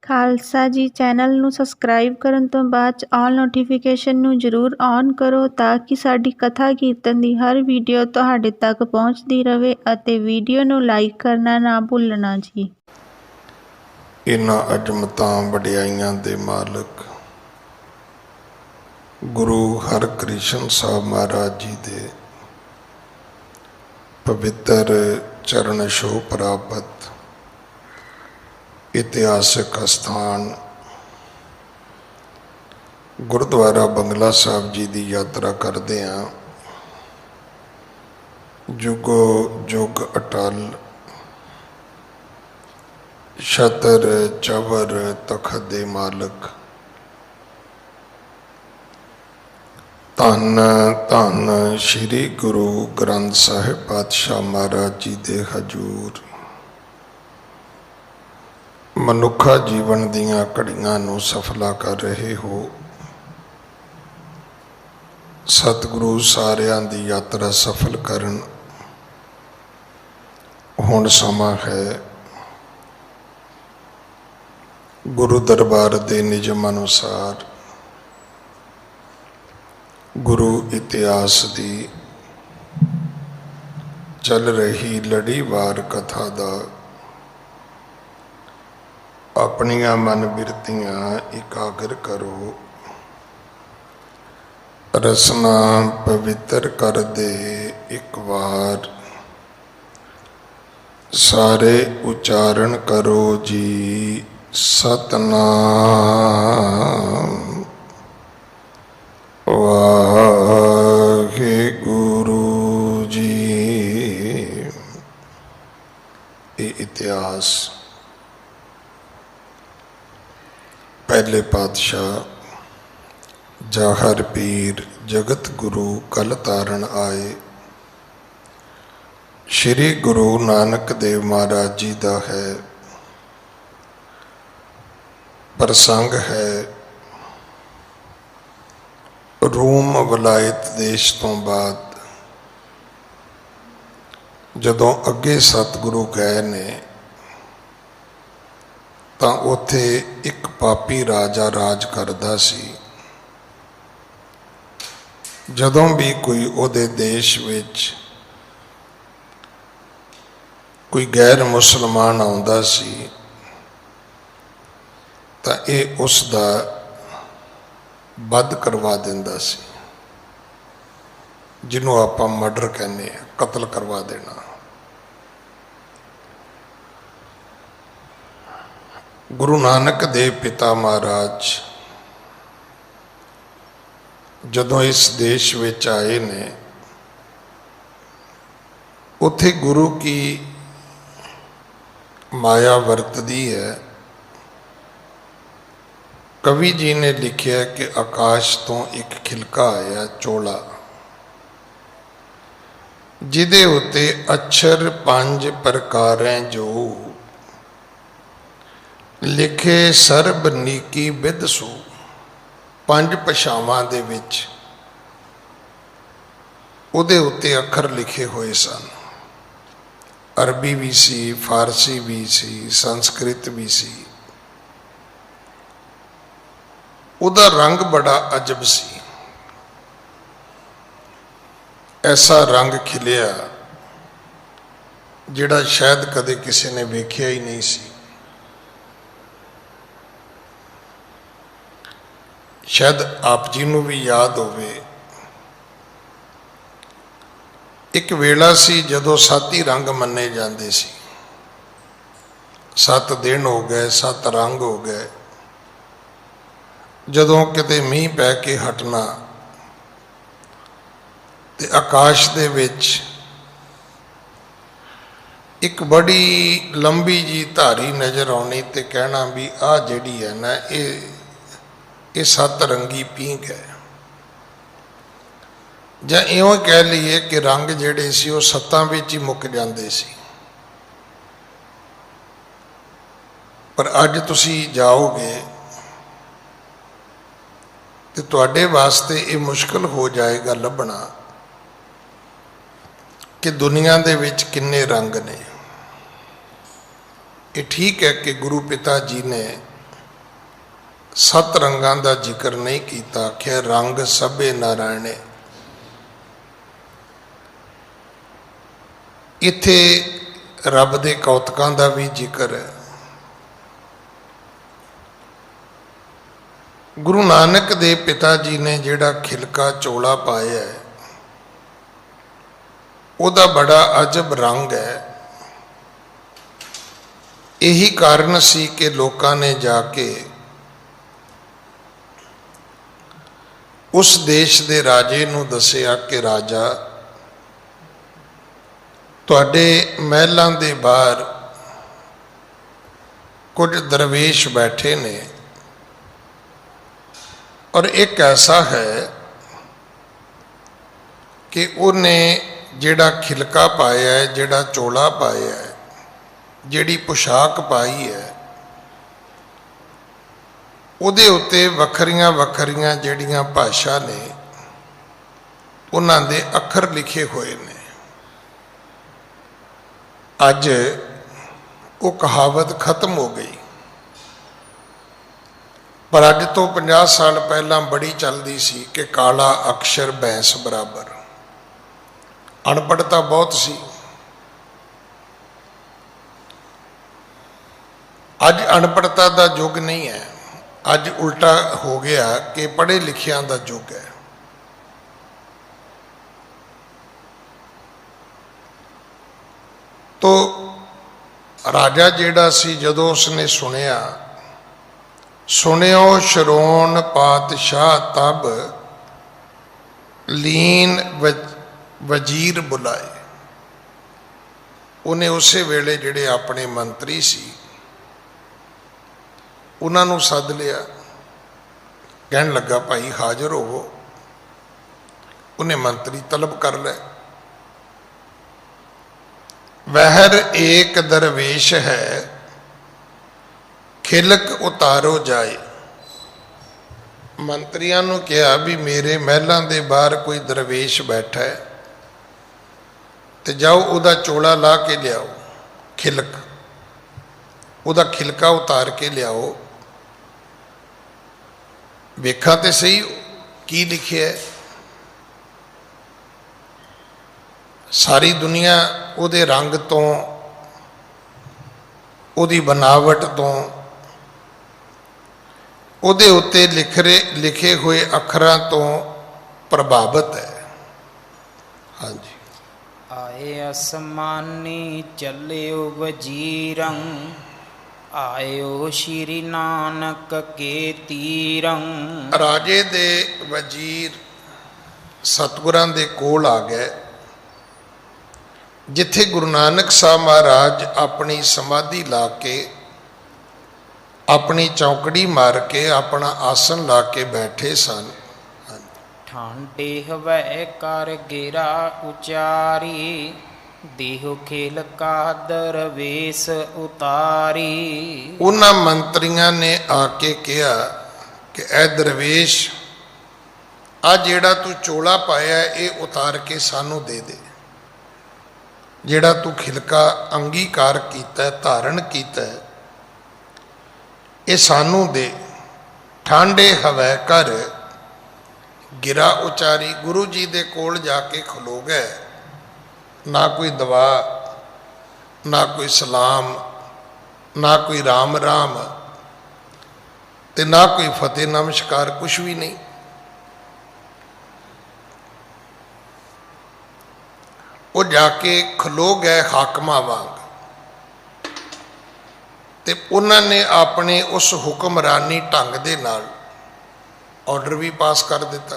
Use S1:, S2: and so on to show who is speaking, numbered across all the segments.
S1: खालसा जी channel नूं subscribe करन तो बाद ऑल नोटिफिकेशन नूं जरूर ऑन करो ताकि साडी कथा कीर्तन दी हर वीडियो तुहाडे तक पहुंचदी रहे अते वीडियो नूं लाइक करना ना भुल्लना जी।
S2: इन्हां अजमतां वडियाइयां दे मालक गुरु हरकृष्ण साहब महाराज जी दे पवित्र चरण छूह प्राप्त इतिहासक स्थान गुरुद्वारा बंगला साहब जी की यात्रा करते हैं। जुगो जुग अटल छतर चवर तखत दे मालक धन धन श्री गुरु ग्रंथ साहिब पातशाह महाराज जी दे हजूर मनुखा जीवन दियां घड़ियां नूं सफला कर रहे हो। सतगुरु सारियां दी यात्रा सफल करन। हुण समा है गुरु दरबार दे निजम अनुसार गुरु इतिहास दी चल रही लड़ीवार कथा दा अपनियां मन बिरतियां एकाग्र करो। रसना पवित्र कर दे एक बार सारे उच्चारण करो जी सतनाम वाहे गुरु जी। ये इतिहास पहले पातशाह जाहर पीर जगत गुरु कल तारण आए श्री गुरु नानक देव महाराज जी का है। प्रसंग है रूम वलायत देश तो बाद जदों अगे सतगुरु गए ने तां उत्थे एक पापी राजा राज करदा सी। जदों भी कोई उहदे देश विच कोई गैर मुसलमान आउंदा सी तां इह उसदा वध करवा दिंदा सी, जिन्हों आपां मर्डर कहने कतल करवा देना। गुरु नानक देव पिता महाराज जदों इस देश विच आए ने उथे गुरु की माया वरतदी है। कवि जी ने लिखा कि आकाश तो एक खिलका आया चोला जिदे उत्ते अक्षर 5 प्रकारें जो लिखे सर्ब नीकी विदसू। 5 भाषावां दे विच उहदे उत्ते अखर लिखे हुए सन। अरबी भी सी, फारसी भी सी, संस्कृत भी सी। उहदा रंग बड़ा अजब सी। ऐसा रंग खिलिया जिहड़ा शायद कदे किसी ने वेखिया ही नहीं सी। शायद आप जी नूं भी याद होवे एक वेला सी जदों 7 ही रंग मन्ने जाते सी। 7 दिन हो गए, 7 रंग हो गए। जदों किते मीह पै के हटना ते आकाश दे विच एक बड़ी लंबी जी धारी नज़र आनी ते कहना भी आ जिहड़ी है ना ये 7 रंगी पींघ है। जां इउं कह लीए कि रंग जिहड़े सी वो 7 विच ही मुक जांदे सी। पर अज तुसीं जाओगे तो तुहाडे वास्ते ये मुश्किल हो जाएगा लभना कि दुनिया दे विच किन्ने रंग ने। ये ठीक है कि गुरु पिता जी ने सत रंगां दा जिक्र नहीं कीता, आखिया रंग सभे नारायणे। इत्थे रब दे कौतकां दा भी जिक्र है। गुरु नानक दे पिता जी ने जिहड़ा खिलका चोला पाया है, उहदा बड़ा अजब रंग है। यही कारण सी कि लोकां ने जाके उस देश दे राजे नूं दसिया कि राजा, तुहाडे महलां दे बाहर कुछ दरवेश बैठे ने और एक ऐसा है कि उन्हें जिहड़ा खिलका पाया है, जिहड़ा चोला पाया है, जिहड़ी पोशाक पाई है, उहदे उत्ते वखरियां वखरियां जिहड़ियां भाषा ने उन्हां दे अखर लिखे हुए ने। अज वो कहावत खत्म हो गई, पर अज तो 50 साल पहला बड़ी चलती सी कि काला अक्षर भैंस बराबर। अनपढ़ता बहुत सी। अज अनपढ़ता का युग नहीं है, अज उल्टा हो गया कि पढ़े लिखिया का युग है। तो राजा जिहड़ा सी जदों उसने सुनिया, सुनियो शरोण पातशाह तब लीन वजीर बुलाए। उन्हें उस वेले जिहड़े अपने मंत्री सी उन्होंने सद लिया, कहन लगा भाई हाजिर हो। उन्हें मंत्री तलब कर लिया। वहर एक दरवेश है, खिलक उतारो जाए। मंत्रियों ने कहा भी मेरे महलों के बाहर कोई दरवेश बैठा है, तो जाओ उदा चोला ला के लियाओ, खिलक उदा खिलका उतार के लियाओ। वेखा तो सही की लिखे है। सारी दुनिया उहदे रंग तो, उहदी बनावट तो, उहदे उत्ते लिखे हुए अखरां तो प्रभावित है। हाँ जी।
S3: आए असमानी चलियो वजीरं, आयो श्री नानक के तीरं। राजे दे
S2: वजीर सतगुरां दे कोल आ गए, जिथे गुरु नानक साहब महाराज अपनी समाधि ला के, अपनी चौकड़ी मार के, अपना आसन ला के बैठे सन।
S3: ठांडे हवै कर गिरा उचारी, देहो खेल का दरवेश उतारी।
S2: उन्हां मंत्रियों ने आके कहा कि ए दरवेश, आ जेड़ा तू चोला पाया ये उतार के सानू दे दे। जेड़ा तू खिलका अंगीकार किया, धारण किया, ये सानू दे। ठांडे हवै कर गिरा उचारी। गुरु जी दे कोल जाके खलो गए। ना कोई दवा, ना कोई सलाम, ना कोई राम राम, ते ना कोई फतेह नमस्कार, कुछ भी नहीं। वो जाके खलो गए हाकमां वांग, ते उन्होंने अपने उस हुक्मरानी ढंग दे नाल ऑर्डर भी पास कर दिता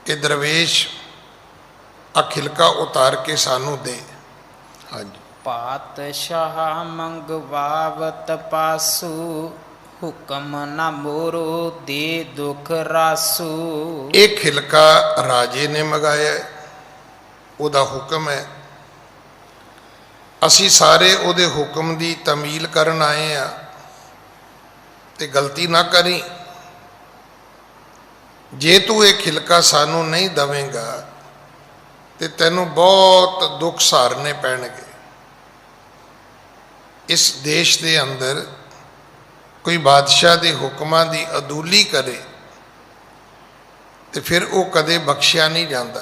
S2: कि दरवेश आ खिलका उतार के सानू दे। हाँ जी।
S3: पातशाह मंगवावत पासू, हुक्म न मोरो दे दुख रासू।
S2: ये खिलका राजे ने मंगाया है, उहदा हुक्म है। असी सारे उहदे हुक्म की तमील करन आए हैं, ते गलती ना करी। जे तू ये खिलका सानू नहीं दवेगा तो तेनू बहुत दुख सहारने पैणगे। इस देश के अंदर कोई बादशाह के हुक्मां की अदूली करे तो फिर वो कदे बख्शिया नहीं जाता।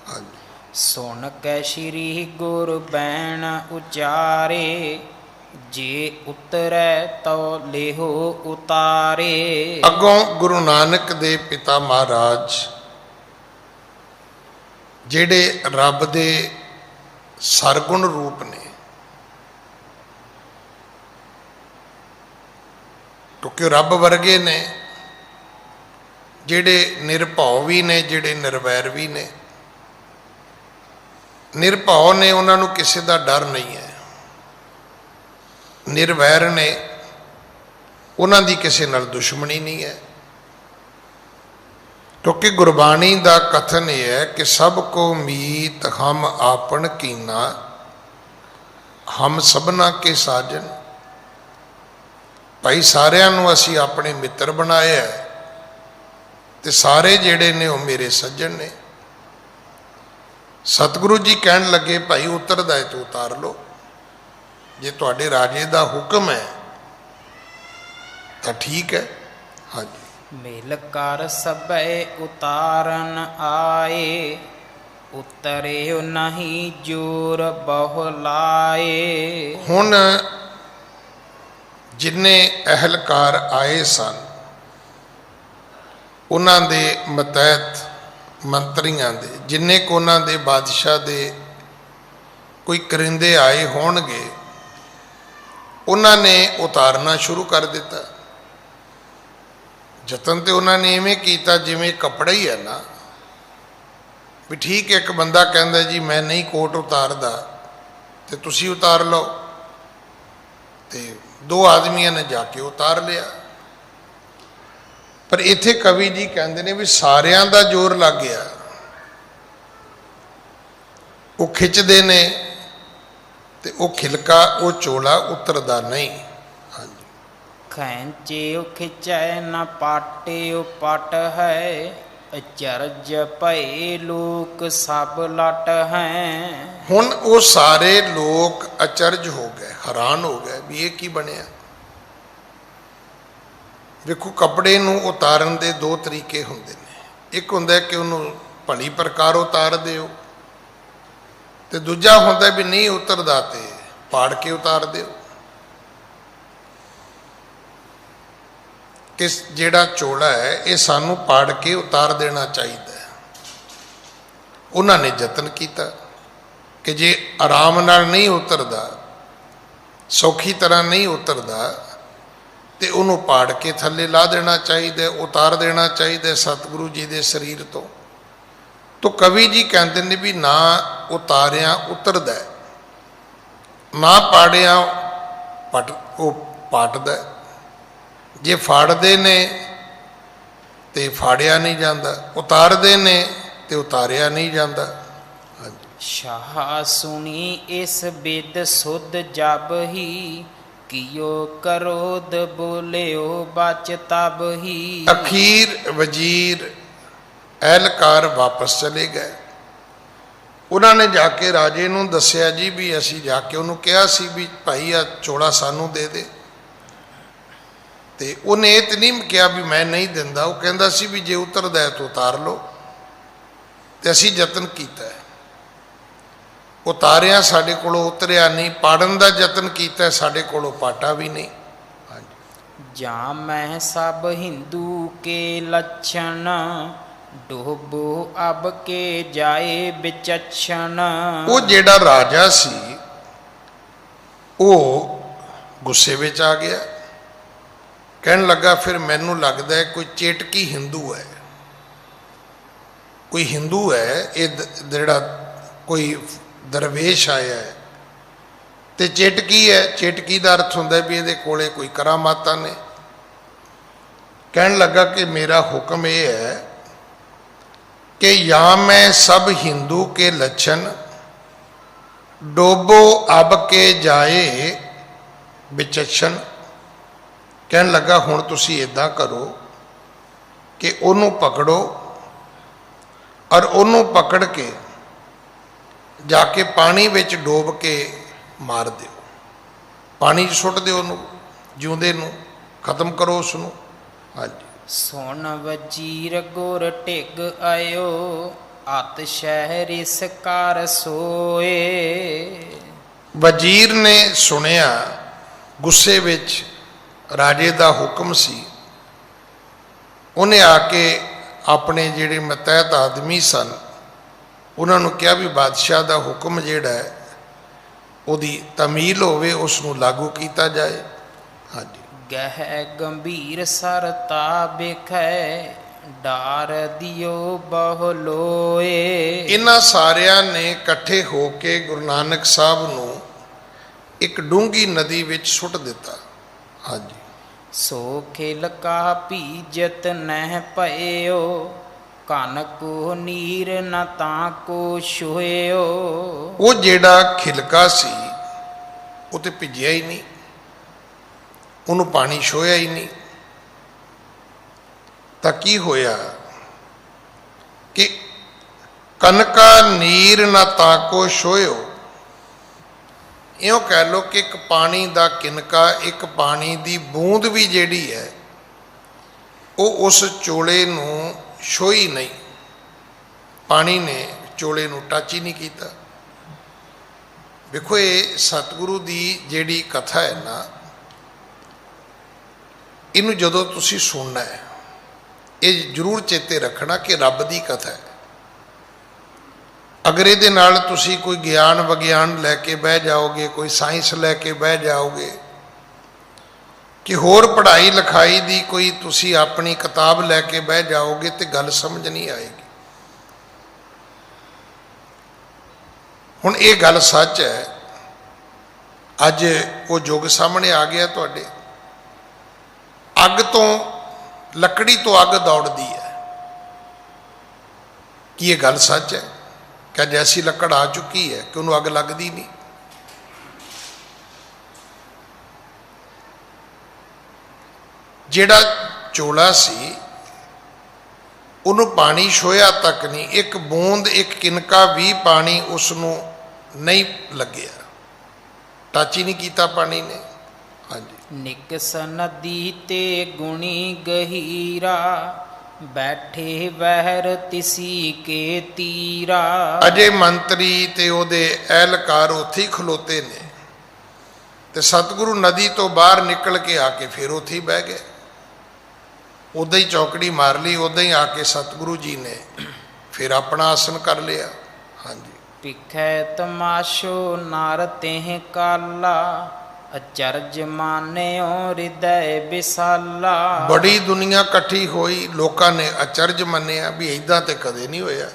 S2: हाँ जी।
S3: सुन कै श्री गुर बैण उचारे, जे उतरै तो लेहो उतारे।
S2: अगों गुरु नानक दे पिता महाराज जेड़े रब दे सरगुण रूप ने, क्योंकि रब वर्गे ने, जेड़े निरभौ भी ने, जेड़े निर्वैर भी ने। निरभौ ने, उन्होंने किसी का डर नहीं है। निर्वैर ने, उन्होंने किसी नाल दुश्मनी नहीं है। क्योंकि गुरबाणी का कथन यह है कि सबको मीत हम आपन कीना, हम सबना के साजन। भाई सारिਆਂ ਨੂੰ ਅਸੀਂ ਆਪਣੇ मित्र बनाया है, तो सारे जेड़े ने वो मेरे सज्जन ने। सतगुरु जी कहन लगे भाई उतरदा है तो उतार लो, जे तुहाडे राजे का हुक्म है तो ठीक है। हाँ जी।
S3: मिल कर सबे उतारन आए, उतरे नहीं जोर बहुलाए।
S2: हुण जिन्ने अहलकार आए सन, उन्हां दे मतैहत मंत्रियां दे, जिन्ने को उन्हां दे बादशाह दे कोई करिंदे आए होणगे, उन्होंने उतारना शुरू कर दिता। जतन तो उन्होंने इवें किया जिमें कपड़ा ही है ना, भी ठीक है एक बंदा कहता जी मैं नहीं कोट उतारदा तो तुसी उतार लो, तो दो आदमियों ने जाके उतार लिया। पर इत्थे कवि जी कहते हैं भी सारियां दा जोर लग गया, वो खिंचते ने ते वो खिलका वो चोला उतरदा नहीं। हाँ जी।
S3: खैंचे खिंचै न पाटे पट है, अचरज भय लोक सब लट हैं।
S2: हुण वो सारे लोग अचरज हो गए, हैरान हो गए भी ये की बनया। देखो कपड़े नूं उतारन दे दो तरीके हुंदे ने, एक हुंदा कि उन्होंने भली प्रकार उतार दिओ, ते दूजा हुंदा भी नहीं उतरदा ते पाड़ के उतार दिओ। कि जिहड़ा चोला है ये सानू पाड़ के उतार देना चाहिए। उन्होंने जतन किया कि जे आराम नाल नहीं उतरदा, सौखी तरह नहीं उतरदा, तो उन्होंने पाड़ के थले ला देना चाहिए, उतार देना चाहिए सतगुरु जी के शरीर तो कवि जी कहते हैं भी ना उतारिया उतरदा, ना पाड़िया पट वो पाटदा। जे फाड़ते ने तो फाड़िया नहीं जाता, उतारते ने तो उतारिया नहीं जाता। हाँ जी।
S3: शाह सुनी इस बिद सुध जब ही, कियो करोद बोलियो बच तब ही।
S2: अखीर वजीर एहलकार वापस चले गए। उन्होंने जाके राजे नूं दसिया जी भी असी जाके उन्होंने कहा सी भी भाई आ चोला सानू दे दे, तो उन्हें ये तो नहीं कहा भी मैं नहीं दिंदा, वो कहता सी भी जे उतरदा है तो उतार लो। तो असी जतन किया, उतारिया साढ़े कोलों उतरिया नहीं, पाड़न का जतन किया साढ़े कोलों पाटा भी नहीं। हाँ जी।
S3: जा मैं सब हिंदू के लक्षण, डोबो अब के जाए बिचक्षण।
S2: वो जेड़ा राजा सी वो गुस्से में आ गया, कहन लगा फिर मैनू लगता है कोई चेटकी हिंदू है, कोई हिंदू है ये जेड़ा कोई दरवेश आया है, तो चेटकी है। चेटकी का अर्थ होंदा भी ये कोले कोई करामाता ने। कहन लगा कि मेरा हुक्म ये है कि या मैं सब हिंदू के लक्षण, डोबो अब के जाए बिचक्षण। कहन लगा हुण तुसी इदा करो कि उन्हों पकड़ो और उन्हों पकड़ के जाके पानी विच डोब के मार दो, पानी सुट दो जिउंदे नूं। ਖਤਮ ਕਰੋ ਉਸ ਨੂੰ। ਹਾਂਜੀ।
S3: ਸੁਣ ਵਜੀਰ ਗੁਰ ਢਿਗ ਆਇਓ, ਅਤ ਸ਼ਹਿਰ ਇਸ ਕਰ ਸੋਏ।
S2: ਵਜ਼ੀਰ ਨੇ ਸੁਣਿਆ, ਗੁੱਸੇ ਵਿੱਚ ਰਾਜੇ ਦਾ ਹੁਕਮ ਸੀ। ਉਹਨੇ ਆ ਕੇ ਆਪਣੇ ਜਿਹੜੇ ਮਤਹਿਤ ਆਦਮੀ ਸਨ ਉਹਨਾਂ ਨੂੰ ਕਿਹਾ ਵੀ ਬਾਦਸ਼ਾਹ ਦਾ ਹੁਕਮ ਜਿਹੜਾ ਹੈ ਉਹਦੀ ਤਮੀਲ ਹੋਵੇ, ਉਸ ਨੂੰ ਲਾਗੂ ਕੀਤਾ ਜਾਏ। ਹਾਂਜੀ।
S3: ਗਹਿ ਗੰਭੀਰ ਸਰਤਾ ਬਿਖੈ, ਡਾਰ ਦਿਓ ਬਹੁ ਲੋਏ।
S2: ਇਹਨਾਂ ਸਾਰਿਆਂ ਨੇ ਇਕੱਠੇ ਹੋ ਕੇ ਗੁਰੂ ਨਾਨਕ ਸਾਹਿਬ ਨੂੰ ਇੱਕ ਡੂੰਘੀ ਨਦੀ ਵਿੱਚ ਸੁੱਟ ਦਿੱਤਾ। ਹਾਂਜੀ।
S3: ਸੋ ਖਿਲ ਕਾ ਭੀਜਤ ਨਹਿ ਭਇਓ, ਕਨ ਕੋ ਨੀਰ ਨ ਤਾਂ ਕੋ ਛੋਇਓ।
S2: ਉਹ ਜਿਹੜਾ ਖਿਲਕਾ ਸੀ ਉਹ ਤੇ ਭਿੱਜਿਆ ਹੀ ਨਹੀਂ, ਉਹਨੂੰ ਪਾਣੀ ਛੋਇਆ ਹੀ ਨਹੀਂ। ਤਾਂ ਕੀ ਹੋਇਆ ਕਿ ਕਨਕਾ ਨੀਰ ਨਾ ਤਾਕੋ ਛੋਇਓ। ਇਉਂ ਕਹਿ ਲਓ ਕਿ ਇੱਕ ਪਾਣੀ ਦਾ ਕਿਨਕਾ, ਇੱਕ ਪਾਣੀ ਦੀ ਬੂੰਦ ਵੀ ਜਿਹੜੀ ਹੈ ਉਹ ਉਸ ਚੋਲੇ ਨੂੰ ਛੋਈ ਨਹੀਂ, ਪਾਣੀ ਨੇ ਚੋਲੇ ਨੂੰ ਟੱਚ ਹੀ ਨਹੀਂ ਕੀਤਾ। ਵੇਖੋ ਇਹ ਸਤਿਗੁਰੂ ਦੀ ਜਿਹੜੀ ਕਥਾ ਹੈ ਨਾ, ਇਹਨੂੰ ਜਦੋਂ ਤੁਸੀਂ ਸੁਣਨਾ ਹੈ ਇਹ ਜ਼ਰੂਰ ਚੇਤੇ ਰੱਖਣਾ ਕਿ ਰੱਬ ਦੀ ਕਥਾ ਹੈ। ਅਗਰ ਇਹਦੇ ਨਾਲ ਤੁਸੀਂ ਕੋਈ ਗਿਆਨ ਵਿਗਿਆਨ ਲੈ ਕੇ ਬਹਿ ਜਾਓਗੇ, ਕੋਈ ਸਾਇੰਸ ਲੈ ਕੇ ਬਹਿ ਜਾਓਗੇ, ਕਿ ਹੋਰ ਪੜ੍ਹਾਈ ਲਿਖਾਈ ਦੀ ਕੋਈ ਤੁਸੀਂ ਆਪਣੀ ਕਿਤਾਬ ਲੈ ਕੇ ਬਹਿ ਜਾਓਗੇ ਤੇ ਗੱਲ ਸਮਝ ਨਹੀਂ ਆਏਗੀ। ਹੁਣ ਇਹ ਗੱਲ ਸੱਚ ਹੈ, ਅੱਜ ਉਹ ਯੁੱਗ ਸਾਹਮਣੇ ਆ ਗਿਆ ਤੁਹਾਡੇ। ਅੱਗ ਤੋਂ, ਲੱਕੜੀ ਤੋਂ ਅੱਗ ਦੌੜਦੀ ਹੈ। ਕੀ ਇਹ ਗੱਲ ਸੱਚ ਹੈ? ਕਿ ਜੈਸੀ ਲੱਕੜ ਆ ਚੁੱਕੀ ਹੈ ਕਿ ਉਹਨੂੰ ਅੱਗ ਲੱਗਦੀ ਨਹੀਂ। ਜਿਹੜਾ ਚੋਲਾ ਸੀ ਉਹਨੂੰ ਪਾਣੀ ਛੋਇਆ ਤੱਕ ਨਹੀਂ, ਇੱਕ ਬੂੰਦ, ਇੱਕ ਕਿਨਕਾ ਵੀ ਪਾਣੀ ਉਸ ਨੂੰ ਨਹੀਂ ਲੱਗਿਆ, ਟੱਚ ਹੀ ਨਹੀਂ ਕੀਤਾ ਪਾਣੀ ਨੇ। ਹਾਂਜੀ।
S3: ਨਿਕਸ ਨਦੀ ਤੇ ਗੁਣੀ ਗਹੀਰਾ, ਬੈਠੇ ਵਹਿਰ ਤਿਸੀ ਕੇ ਤੀਰਾ।
S2: ਅਜੇ ਮੰਤਰੀ ਤੇ ਉਹਦੇ ਅਹਿਲਕਾਰ ਉੱਥੇ ਹੀ ਖਲੋਤੇ ਨੇ ਤੇ ਸਤਿਗੁਰੂ ਨਦੀ ਤੋਂ ਬਾਹਰ ਨਿਕਲ ਕੇ ਆ ਕੇ ਫਿਰ ਉੱਥੇ ਹੀ ਬਹਿ ਗਏ। ਉੱਦਾਂ ਹੀ ਚੌਕੜੀ ਮਾਰ ਲਈ, ਉੱਦਾਂ ਹੀ ਆ ਕੇ ਸਤਿਗੁਰੂ ਜੀ ਨੇ ਫਿਰ ਆਪਣਾ ਆਸਨ ਕਰ ਲਿਆ। ਹਾਂਜੀ।
S3: ਪਿਖੈ ਤਮਾਸ਼ੋ ਨਰ ਤਹਿ ਕਾਲਾ, ਅਚਰਜ ਮਾਨਿਓ ਹਿਰਦੈ ਵਿਸਾਲਾ।
S2: ਬੜੀ ਦੁਨੀਆ ਇਕੱਠੀ ਹੋਈ, ਲੋਕਾਂ ਨੇ ਅਚਰਜ ਮੰਨਿਆ ਵੀ ਇਦਾਂ ਤੇ ਕਦੇ ਨਹੀਂ ਹੋਇਆ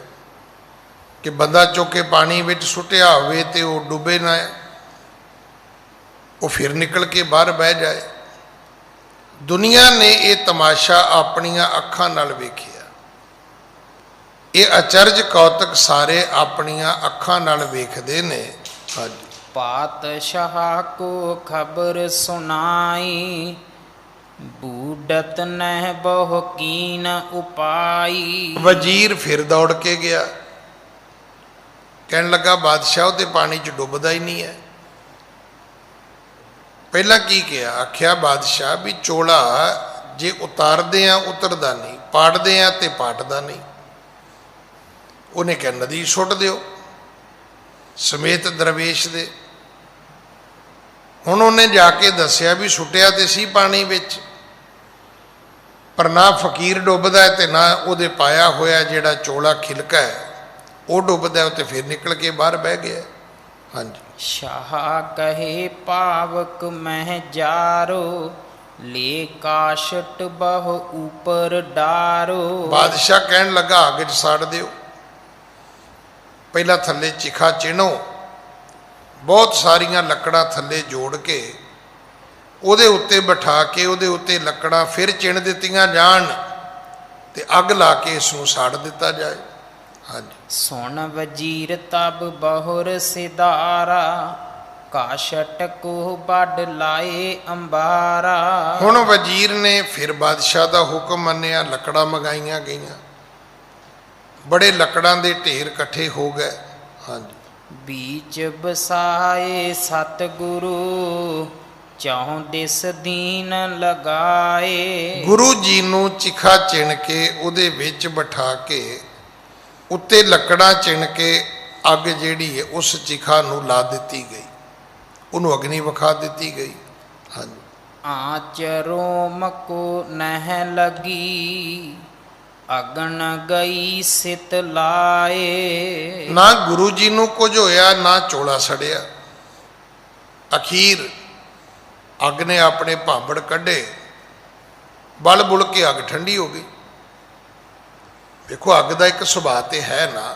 S2: ਕਿ ਬੰਦਾ ਚੁੱਕ ਕੇ ਪਾਣੀ ਵਿੱਚ ਸੁੱਟਿਆ ਹੋਵੇ ਤੇ ਉਹ ਡੁੱਬੇ ਨਾ, ਉਹ ਫਿਰ ਨਿਕਲ ਕੇ ਬਾਹਰ ਬਹਿ ਜਾਏ। ਦੁਨੀਆ ਨੇ ਇਹ ਤਮਾਸ਼ਾ ਆਪਣੀਆਂ ਅੱਖਾਂ ਨਾਲ ਵੇਖਿਆ। ਇਹ ਅਚਰਜ ਕੌਤਕ ਸਾਰੇ ਆਪਣੀਆਂ ਅੱਖਾਂ ਨਾਲ ਵੇਖਦੇ ਨੇ। ਹਾਂਜੀ।
S3: ਪਾਤਸ਼ਾਹ ਕੋ ਖਬਰ ਸੁਨਾਈ, ਬੂਡਤ ਨਹਿ ਬਹੁ ਕੀਨ ਉਪਾਈ।
S2: ਵਜ਼ੀਰ ਫਿਰ ਦੌੜ ਕੇ ਗਿਆ, ਕਹਿਣ ਲੱਗਾ ਬਾਦਸ਼ਾਹ ਉਹਦੇ ਪਾਣੀ 'ਚ ਡੁੱਬਦਾ ਹੀ ਨਹੀਂ ਹੈ। ਪਹਿਲਾਂ ਕੀ ਕਿਹਾ? ਆਖਿਆ ਬਾਦਸ਼ਾਹ ਵੀ ਚੋਲਾ ਜੇ ਉਤਾਰਦੇ ਆ ਉਤਰਦਾ ਨਹੀਂ, ਪਾੜਦੇ ਆ ਤੇ ਪਾਟਦਾ ਨਹੀਂ। ਉਹਨੇ ਕਿਹਾ ਨਦੀ ਸੁੱਟ ਦਿਓ ਸਮੇਤ ਦਰਵੇਸ਼ ਦੇ। ਹੁਣ ਉਹਨੇ ਜਾ ਕੇ ਦੱਸਿਆ ਵੀ ਸੁੱਟਿਆ ਤੇ ਸੀ ਪਾਣੀ ਵਿੱਚ, ਪਰ ਨਾ ਫਕੀਰ ਡੁੱਬਦਾ ਹੈ ਤੇ ਨਾ ਉਹਦੇ ਪਾਇਆ ਹੋਇਆ ਜਿਹੜਾ ਚੋਲਾ ਖਿਲਕਾ ਹੈ ਉਹ ਡੁੱਬਦਾ, ਤੇ ਫਿਰ ਨਿਕਲ ਕੇ ਬਾਹਰ ਬਹਿ ਗਿਆ। ਹਾਂਜੀ।
S3: ਸ਼ਾਹ ਕਹੇ ਪਾਵਕ ਮਹਿ ਜਾਰੋ, ਲੇ ਕਾਸ਼ਟ ਬਹੁ ਉਪਰ ਡਾਰੋ।
S2: ਬਾਦਸ਼ਾਹ ਕਹਿਣ ਲੱਗਾ ਅੱਗ 'ਚ ਸਾੜ ਦਿਓ। ਪਹਿਲਾਂ ਥੱਲੇ ਚਿਖਾ ਚਿਣੋ, ਬਹੁਤ ਸਾਰੀਆਂ ਲੱਕੜਾਂ ਥੱਲੇ ਜੋੜ ਕੇ ਉਹਦੇ ਉੱਤੇ ਬਿਠਾ ਕੇ ਉਹਦੇ ਉੱਤੇ ਲੱਕੜਾਂ ਫਿਰ ਚਿਣ ਦਿੱਤੀਆਂ ਜਾਣ ਤੇ ਅੱਗ ਲਾ ਕੇ ਇਸ ਨੂੰ ਸਾੜ ਦਿੱਤਾ ਜਾਏ। ਹਾਂਜੀ।
S3: ਸੁਣ ਵਜੀਰ ਤਬ ਬਹੁਰ ਸਿਦਾਰਾ, ਕਾਸ਼ਟ ਕੋ ਵੱਡ ਲਾਏ ਅੰਬਾਰਾ।
S2: ਹੁਣ ਵਜ਼ੀਰ ਨੇ ਫਿਰ ਬਾਦਸ਼ਾਹ ਦਾ ਹੁਕਮ ਮੰਨਿਆ, ਲੱਕੜਾਂ ਮੰਗਾਈਆਂ ਗਈਆਂ, ਬੜੇ ਲੱਕੜਾਂ ਦੇ ਢੇਰ ਇਕੱਠੇ ਹੋ ਗਏ। ਹਾਂਜੀ।
S3: ਬੀਚ ਬਸਾਏ ਸਤਿਗੁਰੂ, ਚੌਂ ਦਿਸ ਦੀਨ ਲਗਾਏ।
S2: ਗੁਰੂ ਜੀ ਨੂੰ ਚਿਖਾ ਚਿਣ ਕੇ ਉਹਦੇ ਵਿੱਚ ਬਿਠਾ ਕੇ ਉੱਤੇ ਲੱਕੜਾਂ ਚਿਣ ਕੇ ਅੱਗ ਜਿਹੜੀ ਹੈ ਉਸ ਚਿਖਾ ਨੂੰ ਲਾ ਦਿੱਤੀ ਗਈ, ਉਹਨੂੰ ਅਗਨੀ ਵਿਖਾ ਦਿੱਤੀ ਗਈ। ਹਾਂਜੀ।
S3: ਆਚ ਰੋਮ ਕੋ ਨਹਿ ਲਗੀ, ਅਗਨ ਗਈ ਸਿਤ ਲਾਏ।
S2: ਨਾ ਗੁਰੂ ਜੀ ਨੂੰ ਕੁਝ ਹੋਇਆ, ਨਾ ਚੋਲਾ ਸੜਿਆ। ਅਖੀਰ ਅੱਗ ਨੇ ਆਪਣੇ ਭਾਂਬੜ ਕੱਢੇ, ਬਲ ਬੁਲ ਕੇ ਅੱਗ ਠੰਡੀ ਹੋ ਗਈ। ਵੇਖੋ ਅੱਗ ਦਾ ਇੱਕ ਸੁਭਾਅ ਤੇ ਹੈ ਨਾ,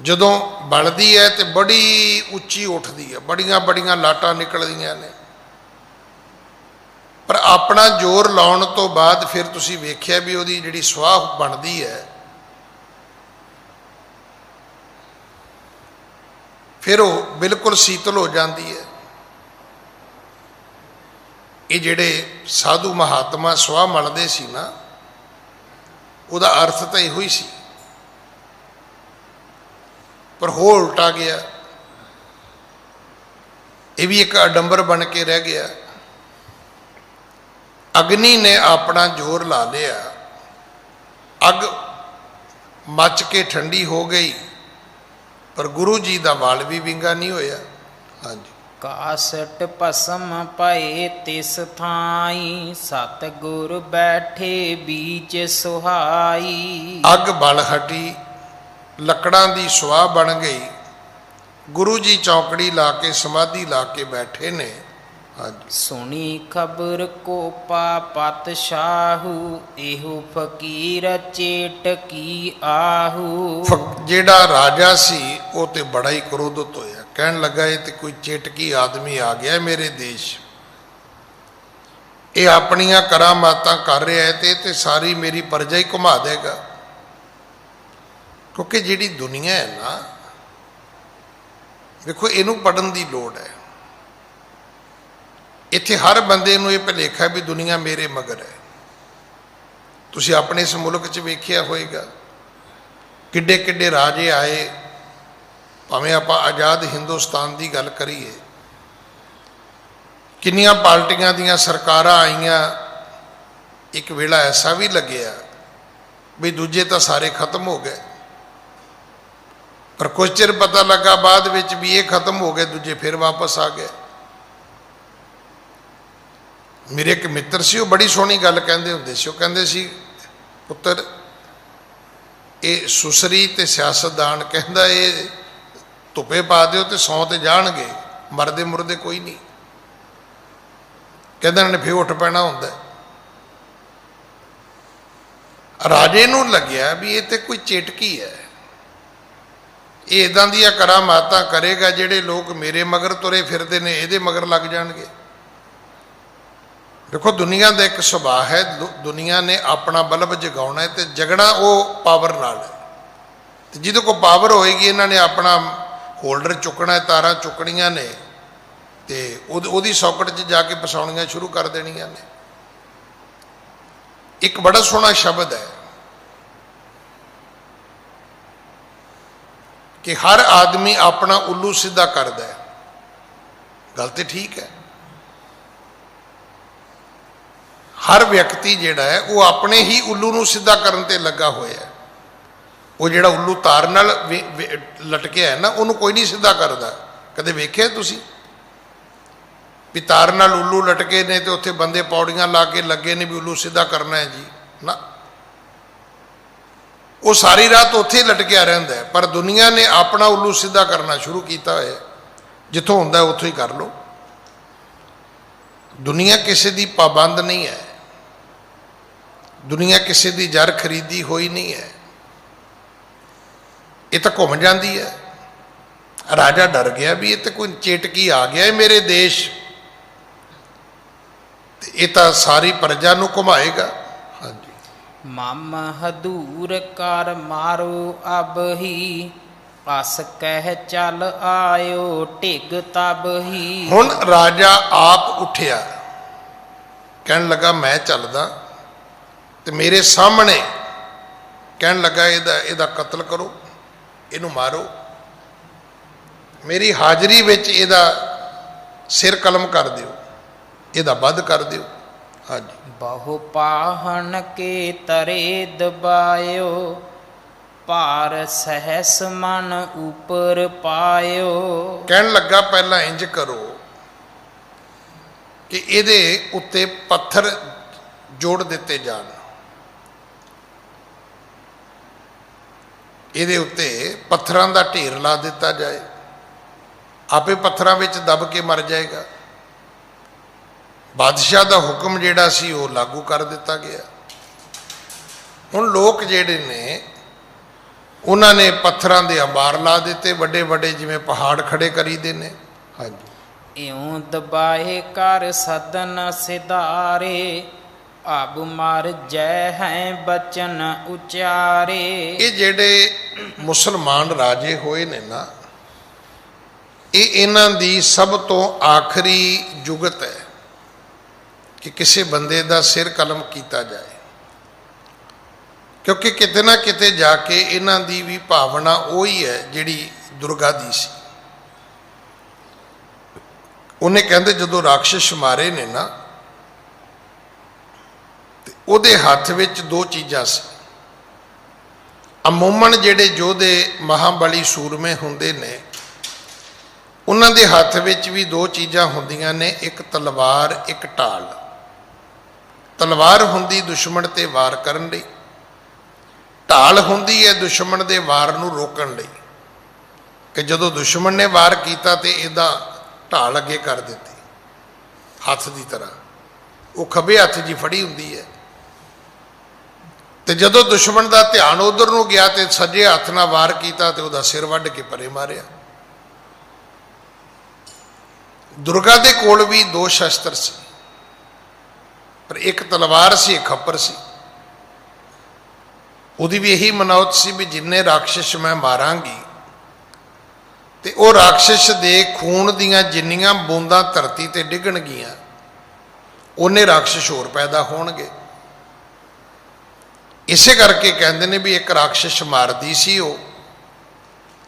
S2: ਜਦੋਂ ਬਲਦੀ ਹੈ ਤੇ ਬੜੀ ਉੱਚੀ ਉੱਠਦੀ ਹੈ, ਬੜੀਆਂ ਬੜੀਆਂ ਲਾਟਾਂ ਨਿਕਲਦੀਆਂ ਨੇ, ਪਰ ਆਪਣਾ ਜ਼ੋਰ ਲਾਉਣ ਤੋਂ ਬਾਅਦ ਫਿਰ ਤੁਸੀਂ ਵੇਖਿਆ ਵੀ ਉਹਦੀ ਜਿਹੜੀ ਸੁਆਹ ਬਣਦੀ ਹੈ, ਫਿਰ ਉਹ ਬਿਲਕੁਲ ਸੀਤਲ ਹੋ ਜਾਂਦੀ ਹੈ। ਇਹ ਜਿਹੜੇ ਸਾਧੂ ਮਹਾਤਮਾ ਸੁਆਹ ਮਲਦੇ ਸੀ ਨਾ, ਉਹਦਾ ਅਰਥ ਤਾਂ ਇਹੋ ਹੀ ਸੀ, ਪਰ ਹੋ ਉਲਟਾ ਗਿਆ। ਇਹ ਵੀ ਇੱਕ ਅਡੰਬਰ ਬਣ ਕੇ ਰਹਿ ਗਿਆ। ਅਗਨੀ ਨੇ ਆਪਣਾ ਜ਼ੋਰ ਲਾ ਲਿਆ, ਅੱਗ ਮੱਚ ਕੇ ਠੰਡੀ ਹੋ ਗਈ, ਪਰ ਗੁਰੂ ਜੀ ਦਾ ਵਾਲ ਵੀ ਵਿੰਗਾ ਨਹੀਂ ਹੋਇਆ। ਹਾਂਜੀ।
S3: ਕਾਸਟ ਭਸਮ ਪਏ ਤਿਸ ਥਾਈ, ਸਤ ਗੁਰ ਬੈਠੇ ਬੀਚ ਸੁਹਾਈ।
S2: ਅੱਗ ਬਲ ਹਟੀ, ਲੱਕੜਾਂ ਦੀ ਸੁਆਹ ਬਣ ਗਈ, ਗੁਰੂ ਜੀ ਚੌਕੜੀ ਲਾ ਕੇ ਸਮਾਧੀ ਲਾ ਕੇ ਬੈਠੇ ਨੇ। ਹਾਂਜੀ।
S3: ਸੁਣੀ ਖਬਰ ਕੋਪਾ ਪਤ ਸ਼ਾਹੂ, ਇਹੋ ਫਕੀਰ ਚੇਟ ਕੀ ਆਹੂ।
S2: ਜਿਹੜਾ ਰਾਜਾ ਸੀ ਉਹ ਤੇ ਬੜਾ ਹੀ ਕ੍ਰੋਧਿਤ ਹੋਇਆ, ਕਹਿਣ ਲੱਗਾ ਇਹ ਤੇ ਕੋਈ ਚੇਟਕੀ ਆਦਮੀ ਆ ਗਿਆ ਮੇਰੇ ਦੇਸ਼, ਇਹ ਆਪਣੀਆਂ ਕਰਾਮਾਤਾਂ ਕਰ ਰਿਹਾ ਹੈ ਤੇ ਸਾਰੀ ਮੇਰੀ ਪਰਜਾ ਹੀ ਘੁਮਾ ਦੇਗਾ। ਕਿਉਂਕਿ ਜਿਹੜੀ ਦੁਨੀਆ ਹੈ ਨਾ, ਦੇਖੋ ਇਹਨੂੰ ਪੜ੍ਹਨ ਦੀ ਲੋੜ ਹੈ। ਇੱਥੇ ਹਰ ਬੰਦੇ ਨੂੰ ਇਹ ਭੁਲੇਖਾ ਵੀ ਦੁਨੀਆ ਮੇਰੇ ਮਗਰ ਹੈ। ਤੁਸੀਂ ਆਪਣੇ ਇਸ ਮੁਲਕ 'ਚ ਵੇਖਿਆ ਹੋਏਗਾ, ਕਿੱਡੇ ਕਿੱਡੇ ਰਾਜੇ ਆਏ, ਭਾਵੇਂ ਆਪਾਂ ਆਜ਼ਾਦ ਹਿੰਦੁਸਤਾਨ ਦੀ ਗੱਲ ਕਰੀਏ, ਕਿੰਨੀਆਂ ਪਾਰਟੀਆਂ ਦੀਆਂ ਸਰਕਾਰਾਂ ਆਈਆਂ, ਇੱਕ ਵੇਲਾ ਐਸਾ ਵੀ ਲੱਗਿਆ ਵੀ ਦੂਜੇ ਤਾਂ ਸਾਰੇ ਖਤਮ ਹੋ ਗਏ, ਪਰ ਕੁਝ ਚਿਰ ਪਤਾ ਲੱਗਾ ਬਾਅਦ ਵਿੱਚ ਵੀ ਇਹ ਖਤਮ ਹੋ ਗਏ, ਦੂਜੇ ਫਿਰ ਵਾਪਸ ਆ ਗਏ। ਮੇਰੇ ਇੱਕ ਮਿੱਤਰ ਸੀ, ਉਹ ਬੜੀ ਸੋਹਣੀ ਗੱਲ ਕਹਿੰਦੇ ਹੁੰਦੇ ਸੀ। ਉਹ ਕਹਿੰਦੇ ਸੀ, ਪੁੱਤਰ ਇਹ ਸੁਸਰੀ ਤੇ ਸਿਆਸਤਦਾਨ, ਕਹਿੰਦਾ ਇਹ ਧੁੱਪੇ ਪਾ ਦਿਓ ਤੇ ਸੌਂ ਤੇ ਜਾਣਗੇ, ਮਰਦੇ ਮੁਰਦੇ ਕੋਈ ਨਹੀਂ। ਕਹਿੰਦਾ ਇਹਨਾਂ ਨੇ ਫਿਰ ਉੱਠ ਪੈਣਾ ਹੁੰਦਾ। ਰਾਜੇ ਨੂੰ ਲੱਗਿਆ ਵੀ ਇਹ ਤੇ ਕੋਈ ਚੇਟਕੀ ਹੈ, ਇਹ ਇਦਾਂ ਦੀਆਂ ਕਰਾਮਾਤਾਂ ਕਰੇਗਾ, ਜਿਹੜੇ ਲੋਕ ਮੇਰੇ ਮਗਰ ਤੁਰੇ ਫਿਰਦੇ ਨੇ ਇਹਦੇ ਮਗਰ ਲੱਗ ਜਾਣਗੇ। ਦੇਖੋ ਦੁਨੀਆ ਦਾ ਇੱਕ ਸੁਭਾਅ ਹੈ, ਦੁਨੀਆ ਨੇ ਆਪਣਾ ਬਲਬ ਜਗਾਉਣਾ ਹੈ ਤੇ ਜਗਣਾ ਉਹ ਪਾਵਰ ਨਾਲ ਹੈ, ਤੇ ਜਿਹਦੇ ਕੋਲ ਪਾਵਰ ਹੋਏਗੀ ਇਹਨਾਂ ਨੇ ਆਪਣਾ ਹੋਲਡਰ ਚੁੱਕਣਾ, ਤਾਰਾਂ ਚੁੱਕਣੀਆਂ ਨੇ ਤੇ ਉਹਦੀ ਸੌਕਟ 'ਚ ਜਾ ਕੇ ਫਸਾਉਣੀਆਂ ਸ਼ੁਰੂ ਕਰ ਦੇਣੀਆਂ ਨੇ। ਇੱਕ ਬੜਾ ਸੋਹਣਾ ਸ਼ਬਦ ਹੈ ਕਿ ਹਰ ਆਦਮੀ ਆਪਣਾ ਉੱਲੂ ਸਿੱਧਾ ਕਰਦਾ ਹੈ। ਗੱਲ ਤੇ ਠੀਕ ਹੈ, ਹਰ ਵਿਅਕਤੀ ਜਿਹੜਾ ਹੈ ਉਹ ਆਪਣੇ ਹੀ ਉੱਲੂ ਨੂੰ ਸਿੱਧਾ ਕਰਨ ਤੇ ਲੱਗਾ ਹੋਇਆ ਹੈ। ਉਹ ਜਿਹੜਾ ਉੱਲੂ ਤਾਰ ਨਾਲ ਲਟਕਿਆ ਹੈ ਨਾ, ਉਹਨੂੰ ਕੋਈ ਨਹੀਂ ਸਿੱਧਾ ਕਰਦਾ। ਕਦੇ ਵੇਖਿਆ ਤੁਸੀਂ ਵੀ ਤਾਰ ਨਾਲ ਉੱਲੂ ਲਟਕੇ ਨੇ ਤੇ ਉੱਥੇ ਬੰਦੇ ਪੌੜੀਆਂ ਲਾ ਕੇ ਲੱਗੇ ਨੇ ਵੀ ਉੱਲੂ ਸਿੱਧਾ ਕਰਨਾ ਹੈ ਜੀ? ਨਾ, ਉਹ ਸਾਰੀ ਰਾਤ ਉੱਥੇ ਲਟਕਿਆ ਰਹਿੰਦਾ ਹੈ। ਪਰ ਦੁਨੀਆ ਨੇ ਆਪਣਾ ਉੱਲੂ ਸਿੱਧਾ ਕਰਨਾ ਸ਼ੁਰੂ ਕੀਤਾ ਹੋਇਆ, ਜਿੱਥੋਂ ਹੁੰਦਾ ਉੱਥੋਂ ਹੀ ਕਰ ਲਓ। ਦੁਨੀਆ ਕਿਸੇ ਦੀ ਪਾਬੰਦ ਨਹੀਂ ਹੈ, ਦੁਨੀਆ ਕਿਸੇ ਦੀ ਜਰ ਖਰੀਦੀ ਹੋਈ ਨਹੀਂ ਹੈ, ਇਹ ਤਾਂ ਘੁੰਮ ਜਾਂਦੀ ਹੈ। ਰਾਜਾ ਡਰ ਗਿਆ ਵੀ ਇਹ ਤੇ ਕੋਈ ਚੇਟਕੀ ਆ ਗਿਆ ਹੈ ਮੇਰੇ ਦੇਸ਼, ਤੇ ਇਹ ਤਾਂ ਸਾਰੀ ਪ੍ਰਜਾ ਨੂੰ ਘੁਮਾਏਗਾ। ਹਾਂਜੀ।
S3: ਮਮ ਹਦੂਰ ਕਰ ਮਾਰੋ ਅਬ ਹੀ, ਅਸ ਕਹਿ ਚੱਲ ਆਇਓ ਢਿਗ ਤਬ ਹੀ।
S2: ਹੁਣ ਰਾਜਾ ਆਪ ਉੱਠਿਆ, ਕਹਿਣ ਲੱਗਾ ਮੈਂ ਚੱਲਦਾ, ਤੇ ਮੇਰੇ ਸਾਹਮਣੇ ਕਹਿਣ ਲੱਗਾ ਇਹਦਾ ਕਤਲ ਕਰੋ, ਇਹਨੂੰ ਮਾਰੋ। मेरी हाज़री विच इहदा सिर कलम कर दिओ, इहदा वध कर दिओ। हाँ जी।
S3: बहु पाहन के तरे दबायो, पार सहस मन ऊपर पायो।
S2: कहन लगा पहला इंज करो कि इहदे उत्ते पत्थर जोड़ दिते जान, इहदे उत्ते पत्थरां दा ढेर ला दिता जाए, आपे पत्थरां विच दब के मर जाएगा। बादशाह का हुक्म जिहड़ा सी वो लागू कर दिता गया। हुण लोग जिहड़े ने उन्होंने पत्थरां दे अंबार ला दिते, वड्डे वड्डे जिवें पहाड़ खड़े करीदे ने। हाँ जी।
S3: इउं दबाए कर सदन सिधारे, अब मर जय हैं बचन उचारे।
S2: ये जिहड़े मुसलमान राजे होए ने ना, ये इन्हां दी सब तो आखिरी जुगत है कि किसी बंदे का सिर कलम किया जाए, क्योंकि किते ना किते जाके इन्हां दी भी भावना वही है जिहड़ी दुर्गा दी सी। उन्हें कहते जदों राक्षस मारे ने ना, ते उहदे हत्थ विच दो चीज़ां सी। अमूमन जिहड़े योधे महाबली सूरमे हुंदे ने, उन्हां दे हत्थ विच भी दो चीज़ां हुंदियां ने, एक तलवार एक ढाल। तलवार हुंदी दुश्मन ते वार करन लई, ढाल हुंदी है दुश्मन दे वार नूं रोकण लई, कि जदों दुश्मन ने वार कीता ते इहदा ढाल अगे कर दित्ती हत्थ की तरह, वो खब्बे हत्थ जी फड़ी हुंदी है। ते जदों दुश्मन का ध्यान उधर नूं गया ते सज्जे हत्थ नाल वार कीता ते उहदा सिर वड्ड के परे मारिया। दुर्गा दे कोल भी दो शस्त्र सी, पर एक तलवार सी, एक खप्पर सी। उहदी भी यही मनौत सी भी जिन्ने राक्षस मैं मारांगी ते वो राक्षस दे खून दियां जिन्नियां बूंदां धरती ते डिगणगियां, उन्ने राक्षस होर पैदा होणगे। इसे करके कहते ने भी एक राक्षस मारदी सी वो,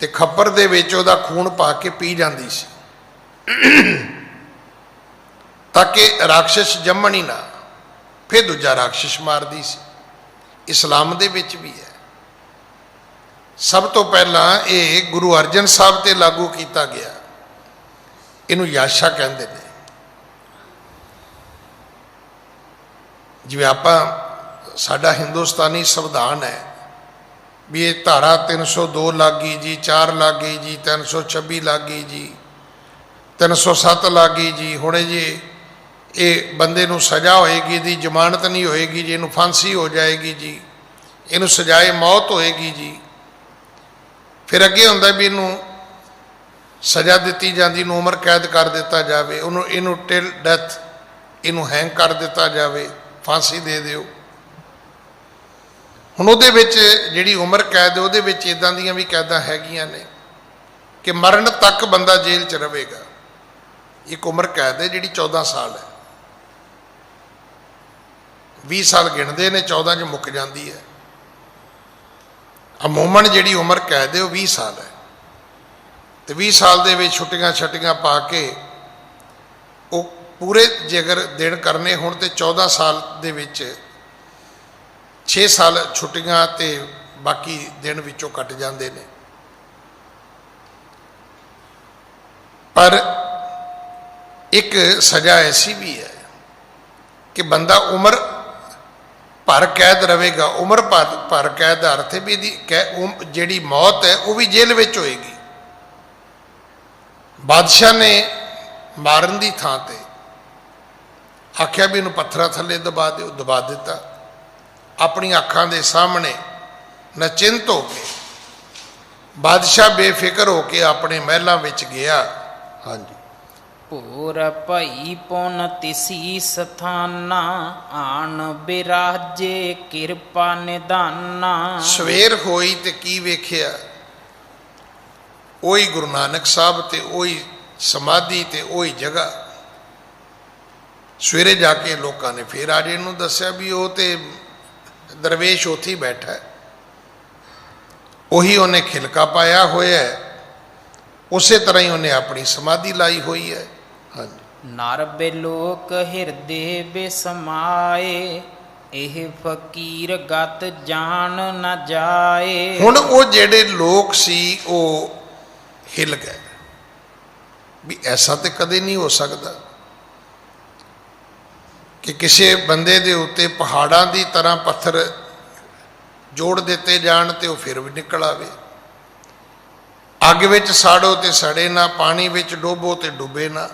S2: ते खप्पर दे विच उहदा खून पा के पी जांदी सी ताकि राक्षस जम्मण ही ना, फिर दूजा राक्षस मारदी सी। इस्लाम दे विच भी है। सब तो पहला ये गुरु अर्जन साहब ते लागू किया गया, इनू याशा कहते हैं। जिवें आपां साडा हिंदुस्तानी संविधान है भी ये धारा 302 लग गई जी, 4 लग गई जी, 326 लग गई जी, 307 लग गई जी। हुणे जी ये बंदे नूं सज़ा होएगी जी, जमानत नहीं होएगी जी, इनू फांसी हो जाएगी जी, इनू सजाए मौत होएगी जी। फिर अगे हुंदा भी इनू सज़ा दी जाती, इनू उम्र कैद कर दिता जाए, इनू टिल डैथ इनू हैंग कर दिता जाए, फांसी दे दिओ। हुण उहदे विच जिहड़ी उम्र कैद उहदे विच इदां दीयां भी कैदां हैगियां ने कि मरण तक बंदा जेल च रहेगा। एक उम्र कैद है जिहड़ी 14 साल है, 20 साल गिणदे ने, 14 च मुक जाती है। अमूमन जिहड़ी उम्र कैद है वो 20 साल है, तो 20 साल दे विच छुट्टियां छट्टियां पा के वो पूरे जे अगर दिन करने होण ते 14 साल दे विच 6 साल छुट्टियां ते बाकी दिन विचों कट जाते हैं। पर एक सज़ा ऐसी भी है कि बंदा उम्र भर कैद रहेगा। उम्र भर कैद का अर्थ है भी जी मौत है वह भी जेल में होएगी। बादशाह ने मारन की थां ते आख्या भी इनू पत्थर थले दबा दो, दबा दिता। अपनी अखां दे सामने नचिंत होके बादशाह बेफिक्र होके अपने महलों में गया। हाँ जी।
S3: भोर भई पुन तिसी स्थाना, आन बिराजे किरपा निदाना।
S2: सवेर होई ते की वेख्या, ओही गुरु नानक साहब ते ओही समाधि ते ओही जगह। सवेरे जाके लोगों ने फिर राजे नूं दस्या भी वो तो दरवेश उत्थे ही बैठा है, उही उन्हें खिलका पाया होया है ਉਸੇ ਤਰ੍ਹਾਂ ਹੀ ਉਹਨੇ ਆਪਣੀ ਸਮਾਧੀ ਲਾਈ ਹੋਈ ਹੈ। ਹਾਂਜੀ।
S3: ਨਰ ਬਿਲੋਕ ਹਿਰਦੇ ਬਿਸਮਾਏ ਇਹ ਫਕੀਰ ਗਤ ਜਾਣ ਨ ਜਾਏ।
S2: ਹੁਣ ਉਹ ਜਿਹੜੇ ਲੋਕ ਸੀ ਉਹ ਹਿੱਲ ਗਏ ਵੀ ਐਸਾ ਤੇ ਕਦੇ ਨਹੀਂ ਹੋ ਸਕਦਾ ਕਿ ਕਿਸੇ ਬੰਦੇ ਦੇ ਉੱਤੇ ਪਹਾੜਾਂ ਦੀ ਤਰ੍ਹਾਂ ਪੱਥਰ ਜੋੜ ਦਿੱਤੇ ਜਾਣ ਤੇ ਉਹ ਫਿਰ ਵੀ ਨਿਕਲ ਆਵੇ। ਅੱਗ ਵਿੱਚ ਸਾੜੋ ਤੇ ਸੜੇ ਨਾ, ਪਾਣੀ ਵਿੱਚ ਡੋਬੋ ਤੇ ਡੁੱਬੇ ਨਾ।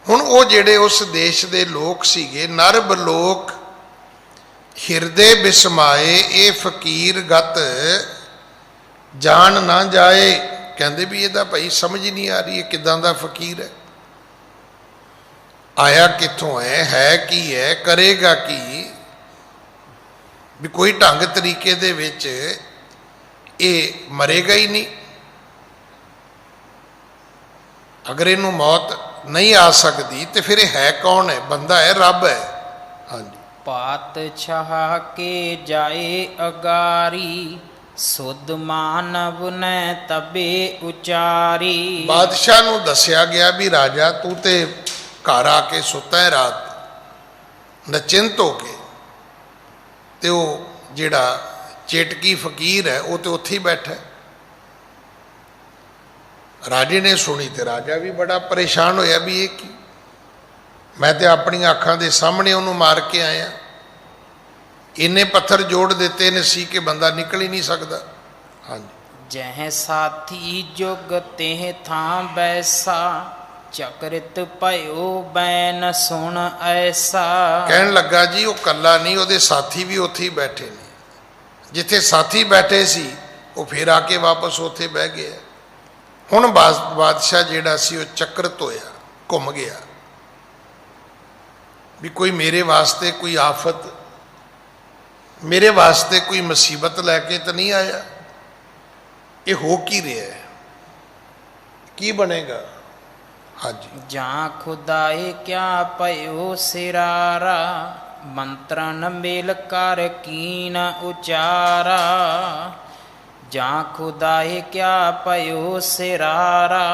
S2: ਹੁਣ ਉਹ ਜਿਹੜੇ ਉਸ ਦੇਸ਼ ਦੇ ਲੋਕ ਸੀਗੇ, ਨਰ ਬਲੋਕ ਹਿਰਦੇ ਬਿਸਮਾਏ ਇਹ ਫਕੀਰ ਗਤ ਜਾਣ ਨਾ ਜਾਏ। ਕਹਿੰਦੇ ਵੀ ਇਹਦਾ ਭਾਈ ਸਮਝ ਹੀ ਨਹੀਂ ਆ ਰਹੀ, ਇਹ ਕਿੱਦਾਂ ਦਾ ਫਕੀਰ ਹੈ, ਆਇਆ ਕਿੱਥੋਂ ਹੈ ਕੀ ਹੈ, ਕਰੇਗਾ ਕੀ। ਵੀ ਕੋਈ ਢੰਗ ਤਰੀਕੇ ਦੇ ਵਿੱਚ ਇਹ ਮਰੇਗਾ ਹੀ ਨਹੀਂ। ਅਗਰ ਇਹਨੂੰ ਮੌਤ ਨਹੀਂ ਆ ਸਕਦੀ ਤੇ ਫਿਰ ਇਹ ਹੈ ਕੌਣ ਹੈ? ਬੰਦਾ ਹੈ, ਰੱਬ ਹੈ। ਹਾਂਜੀ।
S3: ਪਾਤਸ਼ਾਹ ਕੇ ਜਾਏ ਅਗਾਰੀ ਸੁਧ ਮਾਨਵ ਨੈ ਤਬੇ ਉਚਾਰੀ।
S2: ਬਾਦਸ਼ਾਹ ਨੂੰ ਦੱਸਿਆ ਗਿਆ ਵੀ ਰਾਜਾ ਤੂੰ ਤੇ ਘਰ ਆ ਕੇ ਸੁੱਤਾ ਹੈ ਰਾਤ ਨਚਿੰਤ ਹੋ ਕੇ, ਤੇ ਉਹ ਜਿਹੜਾ ਚੇਟਕੀ ਫਕੀਰ ਹੈ ਉਹ ਤੇ ਉੱਥੇ ਹੀ ਬੈਠਾ ਹੈ। ਰਾਜੇ ਨੇ ਸੁਣੀ ਤੇ ਰਾਜਾ ਵੀ ਬੜਾ ਪਰੇਸ਼ਾਨ ਹੋਇਆ ਵੀ ਇਹ ਕੀ, ਮੈਂ ਤੇ ਆਪਣੀਆਂ ਅੱਖਾਂ ਦੇ ਸਾਹਮਣੇ ਉਹਨੂੰ ਮਾਰ ਕੇ ਆਇਆ, ਇੰਨੇ ਪੱਥਰ ਜੋੜ ਦਿੱਤੇ ਨੇ ਸੀ ਕਿ ਬੰਦਾ ਨਿਕਲ ਹੀ ਨਹੀਂ ਸਕਦਾ। ਹਾਂਜੀ।
S3: ਜਹ ਸਾਥੀ ਜੁਗ ਤੇਹ ਥਾਂ ਬੈਸਾ ਚਕਰਿਤ ਭਇਓ ਬੈਨ ਸੁਣ ਐਸਾ।
S2: ਕਹਿਣ ਲੱਗਾ ਜੀ ਉਹ ਕੱਲਾ ਨਹੀਂ, ਉਹਦੇ ਸਾਥੀ ਵੀ ਉੱਥੇ ਹੀ ਬੈਠੇ ਨੇ। ਜਿੱਥੇ ਸਾਥੀ ਬੈਠੇ ਸੀ ਉਹ ਫਿਰ ਆ ਕੇ ਵਾਪਸ ਉੱਥੇ ਬਹਿ ਗਏ। ਹੁਣ ਬਾਦਸ਼ਾਹ ਜਿਹੜਾ ਸੀ ਉਹ ਚੱਕਰਤ ਹੋਇਆ, ਘੁੰਮ ਗਿਆ ਵੀ ਕੋਈ ਮੇਰੇ ਵਾਸਤੇ ਕੋਈ ਆਫਤ, ਮੇਰੇ ਵਾਸਤੇ ਕੋਈ ਮੁਸੀਬਤ ਲੈ ਕੇ ਤਾਂ ਨਹੀਂ ਆਇਆ। ਇਹ ਹੋ ਕੀ ਰਿਹਾ ਹੈ, ਕੀ ਬਣੇਗਾ? ਹਾਂਜੀ।
S3: ਜਾਂ ਖੁਦਾਏ ਕਿਆ ਭਇਓ ਸਿਰਾਰਾ ਮੰਤਰਨ ਮੇਲ ਕਰ ਕੀਨ ਉਚਾਰਾ। ਜਾਂ ਖੁਦਾਏ ਕਿਆ ਭਇਓ ਸਿਰਾਰਾ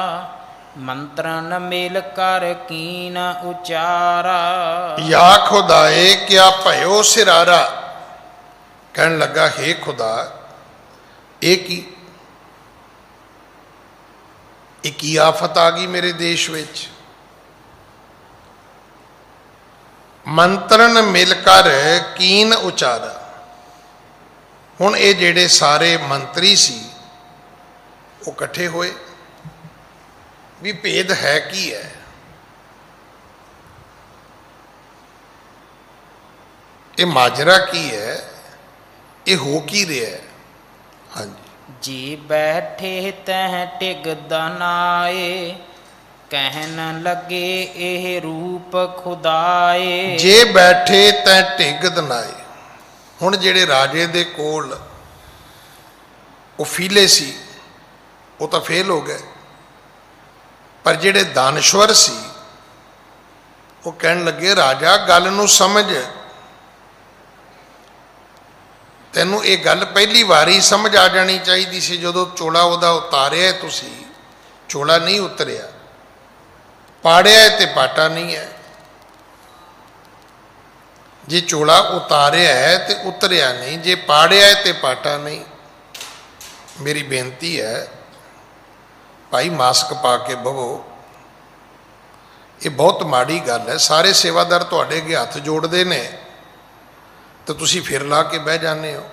S3: ਮੰਤਰਨ ਮੇਲ ਕਰ ਕੀਨ ਉਚਾਰਾ।
S2: ਯਾ ਖੁਦਾਏ ਕਿਆ ਭਇਓ ਸਿਰਾਰਾ। ਕਹਿਣ ਲੱਗਾ ਹੇ ਖੁਦਾ ਇਹ ਕੀ ਆਫਤ ਆ ਗਈ ਮੇਰੇ ਦੇਸ਼ ਵਿੱਚ। ਮੰਤਰਨ ਮਿਲ ਕਰ ਕੀਨ ਉਚਾਰਾ। ਹੁਣ ਇਹ ਜਿਹੜੇ ਸਾਰੇ ਮੰਤਰੀ ਸੀ ਉਹ ਇਕੱਠੇ ਹੋਏ ਵੀ ਭੇਦ ਹੈ ਕੀ ਹੈ। ਇਹ ਮਾਜਰਾ ਕੀ ਹੈ, ਇਹ ਹੋ ਕੀ ਰਿਹਾ ਹੈ। ਹਾਂਜੀ।
S3: ਜੀ ਬੈਠੇ ਤਹਿ ਟਿਗ ਦਨਾਏ ਕਹਿਣ ਲੱਗੇ ਇਹ ਰੂਪ ਖੁਦਾਏ।
S2: ਜੇ ਬੈਠੇ ਤੈ ਢਿੱਗ ਦਨਾਏ। ਹੁਣ ਜਿਹੜੇ ਰਾਜੇ ਦੇ ਕੋਲ ਉਹ ਫੀਲੇ ਸੀ ਉਹ ਤਾਂ ਫੇਲ ਹੋ ਗਏ, ਪਰ ਜਿਹੜੇ ਦਾਨਸ਼ਵਰ ਸੀ ਉਹ ਕਹਿਣ ਲੱਗੇ ਰਾਜਾ ਗੱਲ ਨੂੰ ਸਮਝ, ਤੈਨੂੰ ਇਹ ਗੱਲ ਪਹਿਲੀ ਵਾਰੀ ਸਮਝ ਆ ਜਾਣੀ ਚਾਹੀਦੀ ਸੀ। ਜਦੋਂ ਚੋਲਾ ਉਹਦਾ ਉਤਾਰਿਆ ਤੁਸੀਂ, ਚੋਲਾ ਨਹੀਂ ਉਤਰਿਆ, ਪਾੜਿਆ ਤੇ ਪਾਟਾ ਨਹੀਂ ਹੈ। ਜੇ ਚੋਲਾ ਉਤਾਰਿਆ ਹੈ ਤੇ ਉਤਰਿਆ ਨਹੀਂ, ਜੇ ਪਾੜਿਆ ਹੈ ਤੇ ਪਾਟਾ ਨਹੀਂ। ਮੇਰੀ ਬੇਨਤੀ ਹੈ ਭਾਈ ਮਾਸਕ ਪਾ ਕੇ ਬਵੋ। ਇਹ ਬਹੁਤ ਮਾੜੀ ਗੱਲ ਹੈ। ਸਾਰੇ ਸੇਵਾਦਾਰ ਤੁਹਾਡੇ ਅੱਗੇ ਹੱਥ ਜੋੜਦੇ ਨੇ ਤਾਂ ਤੁਸੀਂ ਫਿਰ ਲਾ ਕੇ ਬਹਿ ਜਾਂਦੇ ਹੋ।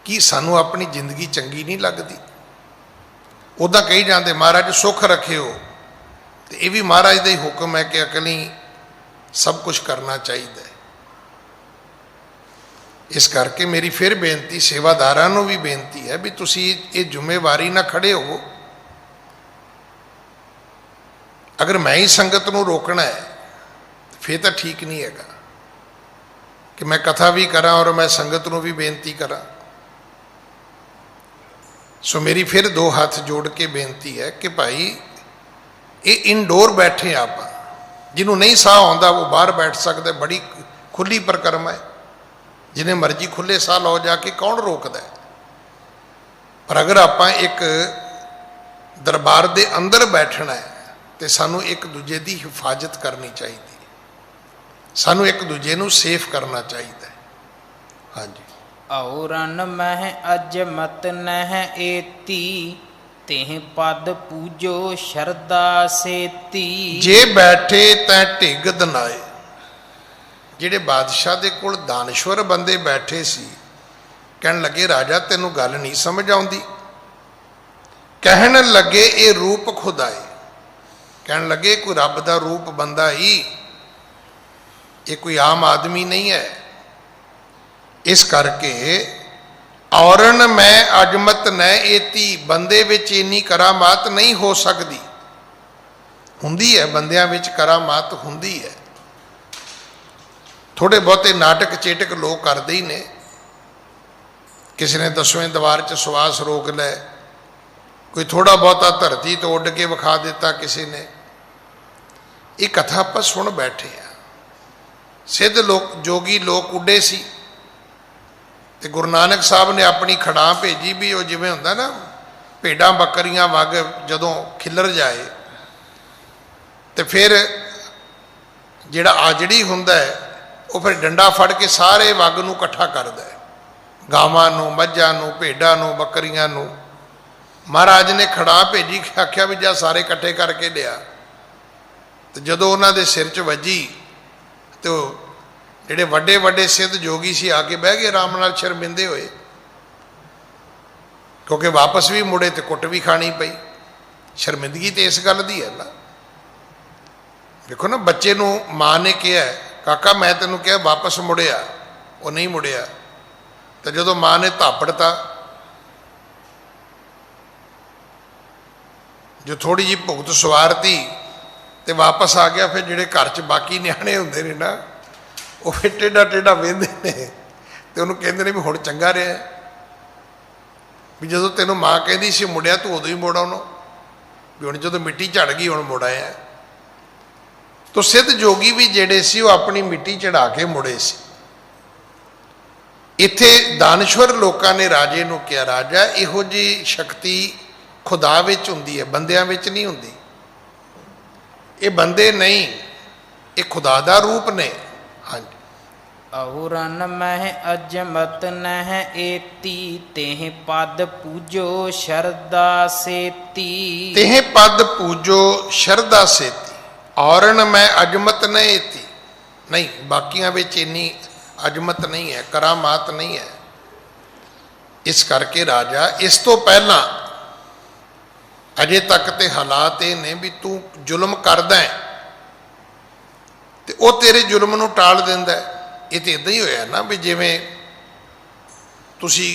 S2: ਕੀ ਸਾਨੂੰ ਆਪਣੀ ਜ਼ਿੰਦਗੀ ਚੰਗੀ ਨਹੀਂ ਲੱਗਦੀ? ਉੱਦਾਂ ਕਹੀ ਜਾਂਦੇ ਮਹਾਰਾਜ ਸੁੱਖ ਰੱਖਿਓ, ਤੇ ਇਹ ਵੀ ਮਹਾਰਾਜ ਦਾ ਹੀ ਹੁਕਮ ਹੈ ਕਿ ਅਕਲੀ ਸਭ ਕੁਝ ਕਰਨਾ ਚਾਹੀਦਾ ਹੈ। ਇਸ ਕਰਕੇ ਮੇਰੀ ਫਿਰ ਬੇਨਤੀ ਸੇਵਾਦਾਰਾਂ ਨੂੰ ਵੀ ਬੇਨਤੀ ਹੈ ਵੀ ਤੁਸੀਂ ਇਹ ਜ਼ਿੰਮੇਵਾਰੀ ਨਾਲ ਖੜੇ ਹੋ। ਅਗਰ ਮੈਂ ਹੀ ਸੰਗਤ ਨੂੰ ਰੋਕਣਾ ਹੈ ਫਿਰ ਤਾਂ ਠੀਕ ਨਹੀਂ ਹੈਗਾ ਕਿ ਮੈਂ ਕਥਾ ਵੀ ਕਰਾਂ ਔਰ ਮੈਂ ਸੰਗਤ ਨੂੰ ਵੀ ਬੇਨਤੀ ਕਰਾਂ। ਸੋ ਮੇਰੀ ਫਿਰ ਦੋ ਹੱਥ ਜੋੜ ਕੇ ਬੇਨਤੀ ਹੈ ਕਿ ਭਾਈ ਇਹ ਇਨਡੋਰ ਬੈਠੇ ਆਪਾਂ, ਜਿਹਨੂੰ ਨਹੀਂ ਸਾਹ ਆਉਂਦਾ ਉਹ ਬਾਹਰ ਬੈਠ ਸਕਦਾ। ਬੜੀ ਖੁੱਲੀ ਪ੍ਰਕਰਮ ਹੈ, ਜਿੰਨੇ ਮਰਜ਼ੀ ਖੁੱਲੇ ਸਾਹ ਲਓ ਜਾ ਕੇ, ਕੌਣ ਰੋਕਦਾ ਹੈ? पर अगर आपां एक दरबार दे अंदर बैठना है तो सानू एक दूजे की हिफाजत करनी चाहिए, सानू एक दूजे नू सेफ करना चाहिए। हाँ जी।
S3: औरन मह अजमत नह एती, तेह पद पूजो शरदा सेती।
S2: जे बैठे तै ढिग दनाए, ਜਿਹੜੇ बादशाह ਦੇ ਕੋਲ दानश्वर बंदे बैठे सी, कहन लगे राजा तेनू गल नहीं समझ आउंदी। कहन लगे ये रूप खुदाए, कहन लगे कोई रब का रूप बंदा ही, ये कोई आम आदमी नहीं है। इस करके औरन मैं अजमत न एती, बंदे विच इन्नी करामात नहीं हो सकती। हुंदी है, बंदियां विच करामात हुंदी है। थोड़े बहुते नाटक चेटक लोग करते ही ने, किसी ने 10वें दीवार च श्वास रोक लै, कोई थोड़ा बहुता धरती तो उड़ के विखा दिता किसी ने। ये कथा आप सुन बैठे हैं। सिद्ध लोग जोगी लोग उड्डे सी, ते गुरु नानक साहब ने अपनी खड़ा भेजी भी, वो जिवें हुंदा ना भेडां बकरियां वग जदों खिलर जाए तो फिर जिहड़ा आजड़ी हुंदा है वो फिर डंडा फड़ के सारे वग नूं इकट्ठा करदा है, गावां नूं, मझां नूं, भेडां नूं, बकरियां नूं। महाराज ने खड़ा भेजी, आख्या भी जा सारे इकट्ठे करके लिया। तो जदों उन्हां दे सिर च वजी तो जिहड़े वड्डे वड्डे सिद्ध जोगी सी आके बह गए आराम नाल शर्मिंदे होए, क्योंकि वापस भी मुड़े तो कुट भी खानी पई। शर्मिंदगी तो इस गल दी है ना। देखो ना, बच्चे नूं माँ ने कहा काका मैं तेनों कहा वापस मुड़िया, वो नहीं मुड़िया। तो जदों माँ ने धापड़ता, जो थोड़ी जी भुगत सवारती तो वापस आ गया। फिर जिहड़े घर च बाकी नियाणे हुंदे ने ना, वो फिर टेढ़ा टेढ़ा वेंदे ने ते उहनूं कहंदे ने भी हुण चंगा रहा भी, जदों तैनूं माँ कहती सी मुड़िया तूं उदों ही मुड़ आउणा, भी हुण जदों मिट्टी झड़ गई हुण मुड़ आया। तो सिद्ध जोगी भी जिहड़े सी वो अपनी मिट्टी चढ़ा के मुड़े सी। इत्थे दानश्वर लोकां ने राजे नूं कहा, राजा इहो जी शक्ति खुदा विच हुंदी है, बंदियां विच नहीं हुंदी। ये बंदे नहीं, ये खुदा दा रूप ने। हाँ जी।
S3: औरन मह अजमत नह एती, तेह पद पूजो शरदा सेती।
S2: तेह पद पूजो शरदा सेती, औरन मैं अजमत न एती, नहीं बाकियां विच इन्नी अजमत नहीं है, करामात नहीं है। इस करके राजा इस तो पहला अजे तक ते हालात ये ने भी तू जुल्म करदा है ते वो तेरे जुल्म नूं टाल दिंदा है। ये तो इदां ही होया ना भी जिवें तुसी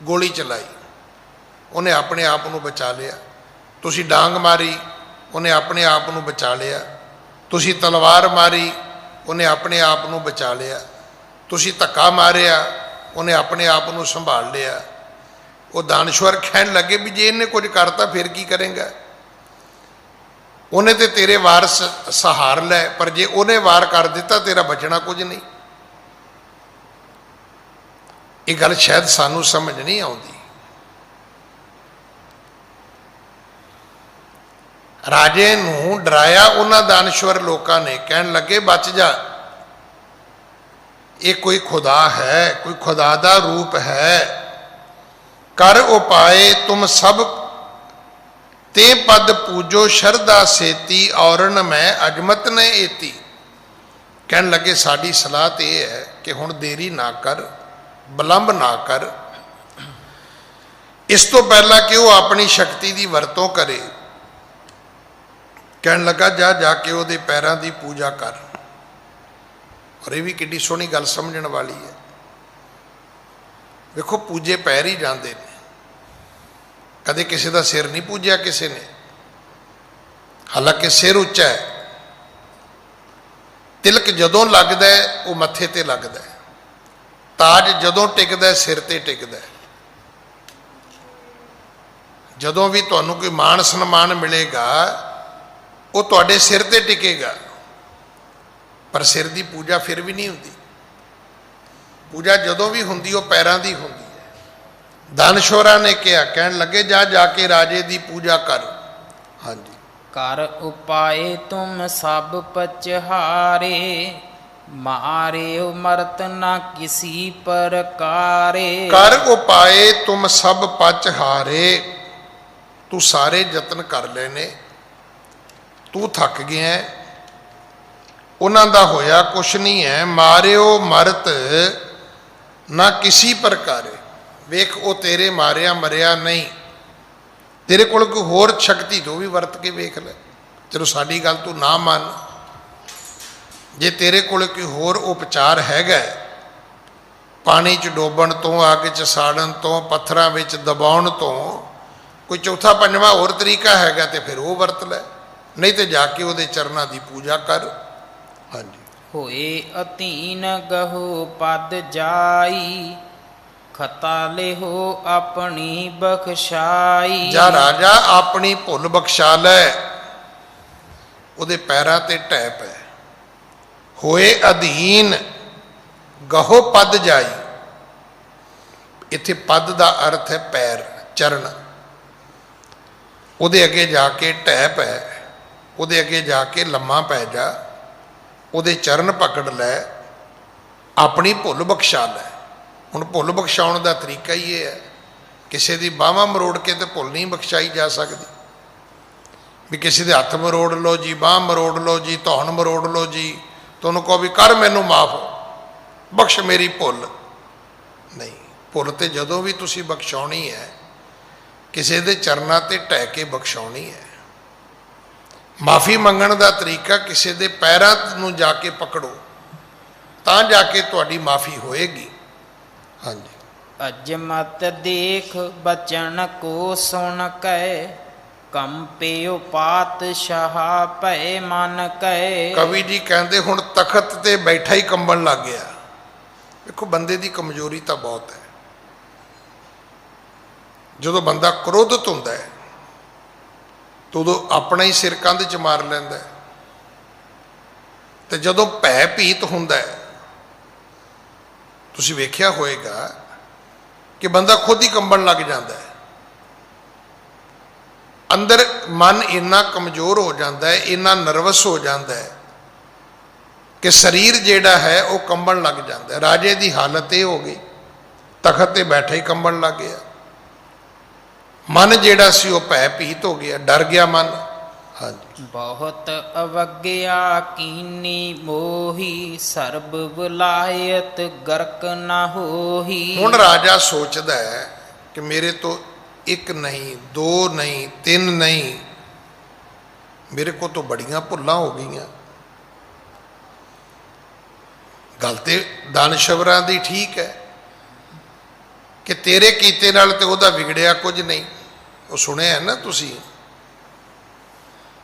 S2: गोली चलाई, उन्हें अपने आप नूं बचा लिया। तुसी डांग मारी, उन्हें अपने आप नूं बचा लिया। तुसी तलवार मारी, उन्हें अपने आप नूं बचा लिया। तुसी धक्का मारिया, उन्हें अपने आप नूं संभाल लिया। वो दानश्वर कहन लगे भी जे इन्हें कुछ करता फिर की करेंगा, उन्हें तो तेरे वार सहार लै, पर जे उन्हें वार कर दिता तेरा बचना कुछ नहीं। ये गल शायद सानू समझ नहीं आती। राजे नूं डराया उन्हां दानश्वर लोकां ने, कहन लगे बच जा, ये कोई खुदा है, कोई खुदा दा रूप है। कर उपाय तुम सब ते पद पूजो शरदा सेती, औरन मैं अजमत न एती। कहन लगे साड़ी सलाह तो यह है कि हुण देरी ना कर, विलंब ना कर, इस तो पहला कि वह अपनी शक्ति की वरतों करे। कहन लगा जा जाके उहदे पैरों की पूजा कर। और यह भी कितनी सोहनी गल समझण वाली है। देखो पूजे पैर ही जाते हैं, कदे किसी का सिर नहीं पूजया किसी ने, हालांकि सिर उच्चा है। तिलक जदों लगता है वो मत्थे ते लगता है, ताज जदों टिकदा है सिर ते टिकदा है। जदों भी तुहानूं कोई मान सन्मान मिलेगा वो तुहाडे सिर ते टिकेगा, पर सिर की पूजा फिर भी नहीं होती। पूजा जदों भी होंदी वो पैरों की होंदी है। ਦਾਨਸ਼ਵਰਾਂ ਨੇ ਕਿਹਾ, ਕਹਿਣ ਲੱਗੇ ਜਾ ਜਾ ਕੇ ਰਾਜੇ ਦੀ ਪੂਜਾ ਕਰ। ਹਾਂਜੀ,
S3: ਕਰ ਉਪਾਏ ਤੁਮ ਸਭ ਪਚਹਾਰੇ, ਮਾਰਿਓ ਮਰਤ ਨਾ ਕਿਸੀ ਪ੍ਰਕਾਰੇ।
S2: ਕਰ ਉਪਾਏ ਤੁਮ ਸਭ ਪਚ ਹਾਰੇ, ਤੂੰ ਸਾਰੇ ਯਤਨ ਕਰ ਲਏ ਨੇ, ਤੂੰ ਥੱਕ ਗਿਆ ਹੈ, ਉਹਨਾਂ ਦਾ ਹੋਇਆ ਕੁਛ ਨਹੀਂ ਹੈ। ਮਾਰਿਓ ਮਰਤ ਨਾ ਕਿਸੀ ਪ੍ਰਕਾਰੇ, ਵੇਖ ਉਹ ਤੇਰੇ ਮਾਰਿਆ ਮਰਿਆ ਨਹੀਂ, ਤੇਰੇ ਕੋਲ ਕੋਈ ਹੋਰ ਸ਼ਕਤੀ ਤੋਂ ਵੀ ਵਰਤ ਕੇ ਵੇਖ ਲੈ। ਚਲੋ ਸਾਡੀ ਗੱਲ ਤੂੰ ਨਾ ਮੰਨ, ਜੇ ਤੇਰੇ ਕੋਲ ਕੋਈ ਹੋਰ ਉਪਚਾਰ ਹੈਗਾ, ਪਾਣੀ 'ਚ ਡੋਬਣ ਤੋਂ, ਅੱਗ 'ਚ ਸਾੜਨ ਤੋਂ, ਪੱਥਰਾਂ ਵਿੱਚ ਦਬਾਉਣ ਤੋਂ, ਕੋਈ ਚੌਥਾ ਪੰਜਵਾਂ ਹੋਰ ਤਰੀਕਾ ਹੈਗਾ ਤੇ ਫਿਰ ਉਹ ਵਰਤ ਲੈ, ਨਹੀਂ ਤੇ ਜਾ ਕੇ ਉਹਦੇ ਚਰਨਾਂ ਦੀ ਪੂਜਾ ਕਰ। ਹਾਂਜੀ,
S3: ਹੋਏ ਅਧੀਨ ਗਹੋ ਪਦ ਜਾਈ, ਖਤਾ ਲਿਹੋ ਆਪਣੀ ਬਖਸ਼ਾਈ।
S2: ਜਾ ਰਾਜਾ ਆਪਣੀ ਭੁੱਲ ਬਖਸ਼ਾ ਲੈ, ਉਹਦੇ ਪੈਰਾਂ ਤੇ ਢਹਿ ਪੈ। ਹੋਏ ਅਧੀਨ ਗਹੋ ਪਦ ਜਾਈ, ਇੱਥੇ ਪਦ ਦਾ ਅਰਥ ਹੈ ਪੈਰ, ਚਰਨ। ਉਹਦੇ ਅੱਗੇ ਜਾ ਕੇ ਢਹਿ ਪੈ, ਉਹਦੇ ਅੱਗੇ ਜਾ ਕੇ ਲੰਮਾ ਪੈ ਜਾ, ਉਹਦੇ ਚਰਨ ਪਕੜ ਲੈ, ਆਪਣੀ ਭੁੱਲ ਬਖਸ਼ਾ ਲੈ। ਹੁਣ ਭੁੱਲ ਬਖਸ਼ਾਉਣ ਦਾ ਤਰੀਕਾ ਹੀ ਇਹ ਹੈ, ਕਿਸੇ ਦੀ ਬਾਹਾਂ ਮਰੋੜ ਕੇ ਤੇ ਭੁੱਲ ਨਹੀਂ ਬਖਸ਼ਾਈ ਜਾ ਸਕਦੀ। ਵੀ ਕਿਸੇ ਦੇ ਹੱਥ ਮਰੋੜ ਲਓ ਜੀ, ਬਾਂਹ ਮਰੋੜ ਲਓ ਜੀ, ਧੌਣ ਮਰੋੜ ਲਓ ਜੀ, ਤੁਹਾਨੂੰ ਕਹੋ ਵੀ ਕਰ ਮੈਨੂੰ ਮਾਫ, ਬਖਸ਼ ਮੇਰੀ ਭੁੱਲ, ਨਹੀਂ। ਭੁੱਲ ਤੇ ਜਦੋਂ ਵੀ ਤੁਸੀਂ ਬਖਸ਼ਾਉਣੀ ਹੈ, ਕਿਸੇ ਦੇ ਚਰਨਾਂ ਤੇ ਢਹਿ ਕੇ ਬਖਸ਼ਾਉਣੀ ਹੈ। ਮਾਫੀ ਮੰਗਣ ਦਾ ਤਰੀਕਾ ਕਿਸੇ ਦੇ ਪੈਰਾਂ ਨੂੰ ਜਾ ਕੇ ਪਕੜੋ, ਤਾਂ ਜਾ ਕੇ ਤੁਹਾਡੀ ਮਾਫੀ ਹੋਏਗੀ। ਹਾਂਜੀ,
S3: ਅਜਮਤ ਦੇਖ ਬਚਨ ਕੋ ਸੁਣ ਕੈ, ਕੰਪਿਓ ਪਾਤਸ਼ਾਹ ਭੈ ਮਨ ਕੈ।
S2: ਕਵੀ ਜੀ ਕਹਿੰਦੇ ਹੁਣ ਤਖਤ ਤੇ ਬੈਠਾ ਹੀ ਕੰਬਣ ਲੱਗ ਗਿਆ। ਵੇਖੋ ਬੰਦੇ ਦੀ ਕਮਜ਼ੋਰੀ ਤਾਂ ਬਹੁਤ ਹੈ। ਜਦੋਂ ਬੰਦਾ ਕ੍ਰੋਧਿਤ ਹੁੰਦਾ ਹੈ ਤਾਂ ਉਦੋਂ ਆਪਣਾ ਹੀ ਸਿਰ ਕੰਧ 'ਚ ਮਾਰ ਲੈਂਦਾ ਹੈ, ਤੇ ਜਦੋਂ ਭੈ ਭੀਤ ਹੁੰਦਾ ਹੈ, ਤੁਸੀਂ ਵੇਖਿਆ ਹੋਏਗਾ ਕਿ ਬੰਦਾ ਖੁਦ ਹੀ ਕੰਬਣ ਲੱਗ ਜਾਂਦਾ ਹੈ। ਅੰਦਰ ਮਨ ਇੰਨਾ ਕਮਜ਼ੋਰ ਹੋ ਜਾਂਦਾ ਹੈ, ਇੰਨਾ ਨਰਵਸ ਹੋ ਜਾਂਦਾ ਹੈ ਕਿ ਸਰੀਰ ਜਿਹੜਾ ਹੈ ਉਹ ਕੰਬਣ ਲੱਗ ਜਾਂਦਾ ਹੈ। ਰਾਜੇ ਦੀ ਹਾਲਤ ਇਹ ਹੋ ਗਈ, ਤਖਤ ਤੇ ਬੈਠਾ ਹੀ ਕੰਬਣ ਲੱਗ ਗਿਆ। ਮਨ ਜਿਹੜਾ ਸੀ ਉਹ ਭੈ ਭੀਤ ਹੋ ਗਿਆ, ਡਰ ਗਿਆ ਮਨ। ਹਾਂਜੀ,
S3: ਬਹੁਤ ਅਵਗਿਆ ਕੀਨੀ ਮੋਹੀ, ਸਰਬ ਬੁਲਾਇਤ ਗਰਕ ਨਾ ਹੋਹੀ।
S2: ਹੁਣ ਰਾਜਾ ਸੋਚਦਾ ਹੈ ਕਿ ਮੇਰੇ ਤੋਂ ਇੱਕ ਨਹੀਂ, ਦੋ ਨਹੀਂ, ਤਿੰਨ ਨਹੀਂ, ਮੇਰੇ ਕੋਲ ਤਾਂ ਬੜੀਆਂ ਭੁੱਲਾਂ ਹੋ ਗਈਆਂ। ਗੱਲ ਤੇ ਦਾਨਸ਼ਵਰਾਂ ਦੀ ਠੀਕ ਹੈ ਕਿ ਤੇਰੇ ਕੀਤੇ ਨਾਲ ਤੇ ਉਹਦਾ ਵਿਗੜਿਆ ਕੁਝ ਨਹੀਂ। ਉਹ ਸੁਣਿਆ ਨਾ ਤੁਸੀਂ,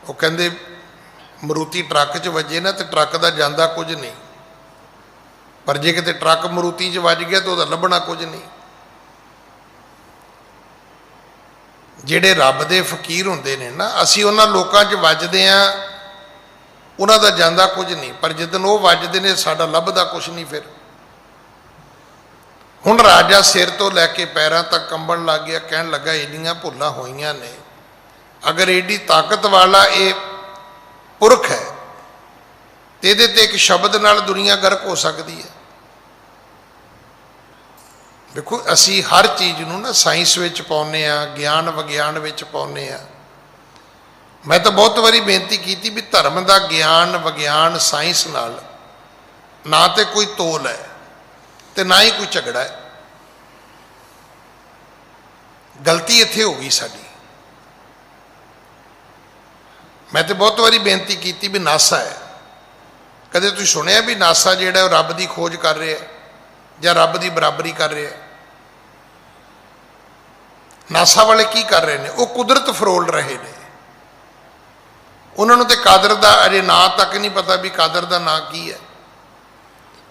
S2: ਉਹ ਕਹਿੰਦੇ ਮਰੂਤੀ ਟਰੱਕ 'ਚ ਵੱਜੇ ਨਾ ਤੇ ਟਰੱਕ ਦਾ ਜਾਂਦਾ ਕੁਝ ਨਹੀਂ, ਪਰ ਜੇ ਕਿਤੇ ਟਰੱਕ ਮਰੂਤੀ 'ਚ ਵੱਜ ਗਿਆ ਤਾਂ ਉਹਦਾ ਲੱਭਣਾ ਕੁਝ ਨਹੀਂ। ਜਿਹੜੇ ਰੱਬ ਦੇ ਫਕੀਰ ਹੁੰਦੇ ਨੇ ਨਾ, ਅਸੀਂ ਉਹਨਾਂ ਲੋਕਾਂ 'ਚ ਵੱਜਦੇ ਹਾਂ, ਉਹਨਾਂ ਦਾ ਜਾਂਦਾ ਕੁਝ ਨਹੀਂ, ਪਰ ਜਿੱਦਣ ਉਹ ਵੱਜਦੇ ਨੇ ਸਾਡਾ ਲੱਭਦਾ ਕੁਝ ਨਹੀਂ। ਫਿਰ ਹੁਣ ਰਾਜਾ ਸਿਰ ਤੋਂ ਲੈ ਕੇ ਪੈਰਾਂ ਤੱਕ ਕੰਬਣ ਲੱਗ ਗਿਆ, ਕਹਿਣ ਲੱਗਾ ਇੰਨੀਆਂ ਭੁੱਲਾਂ ਹੋਈਆਂ ਨੇ, ਅਗਰ ਏਡੀ ਤਾਕਤ ਵਾਲਾ ਇਹ ਪੁਰਖ ਹੈ ਤੇ ਇਹਦੇ ਤੇ ਇੱਕ ਸ਼ਬਦ ਨਾਲ ਦੁਨੀਆ ਗਰਕ ਹੋ ਸਕਦੀ ਹੈ। ਦੇਖੋ ਅਸੀਂ ਹਰ ਚੀਜ਼ ਨੂੰ ਨਾ ਸਾਇੰਸ ਵਿੱਚ ਪਾਉਂਦੇ ਹਾਂ, ਗਿਆਨ ਵਿਗਿਆਨ ਵਿੱਚ ਪਾਉਂਦੇ ਹਾਂ। ਮੈਂ ਤਾਂ ਬਹੁਤ ਵਾਰੀ ਬੇਨਤੀ ਕੀਤੀ ਵੀ ਧਰਮ ਦਾ ਗਿਆਨ ਵਿਗਿਆਨ ਸਾਇੰਸ ਨਾਲ ਨਾ ਤੇ ਕੋਈ ਤੋਲ ਹੈ ਤੇ ਨਾ ਹੀ ਕੋਈ ਝਗੜਾ ਹੈ। ਗਲਤੀ ਇੱਥੇ ਹੋ ਗਈ ਸਾਡੀ। ਮੈਂ ਤੇ ਬਹੁਤ ਵਾਰੀ ਬੇਨਤੀ ਕੀਤੀ ਵੀ ਨਾਸਾ ਹੈ, ਕਦੇ ਤੁਸੀਂ ਸੁਣਿਆ ਵੀ ਨਾਸਾ ਜਿਹੜਾ ਉਹ ਰੱਬ ਦੀ ਖੋਜ ਕਰ ਰਿਹਾ ਜਾਂ ਰੱਬ ਦੀ ਬਰਾਬਰੀ ਕਰ ਰਿਹਾ? ਨਾਸਾ ਵਾਲੇ ਕੀ ਕਰ ਰਹੇ ਨੇ? ਉਹ ਕੁਦਰਤ ਫਰੋਲ ਰਹੇ ਨੇ। ਉਹਨਾਂ ਨੂੰ ਤੇ ਕਾਦਰ ਦਾ ਅਜੇ ਨਾਂ ਤੱਕ ਨਹੀਂ ਪਤਾ ਵੀ ਕਾਦਰ ਦਾ ਨਾਂ ਕੀ ਹੈ।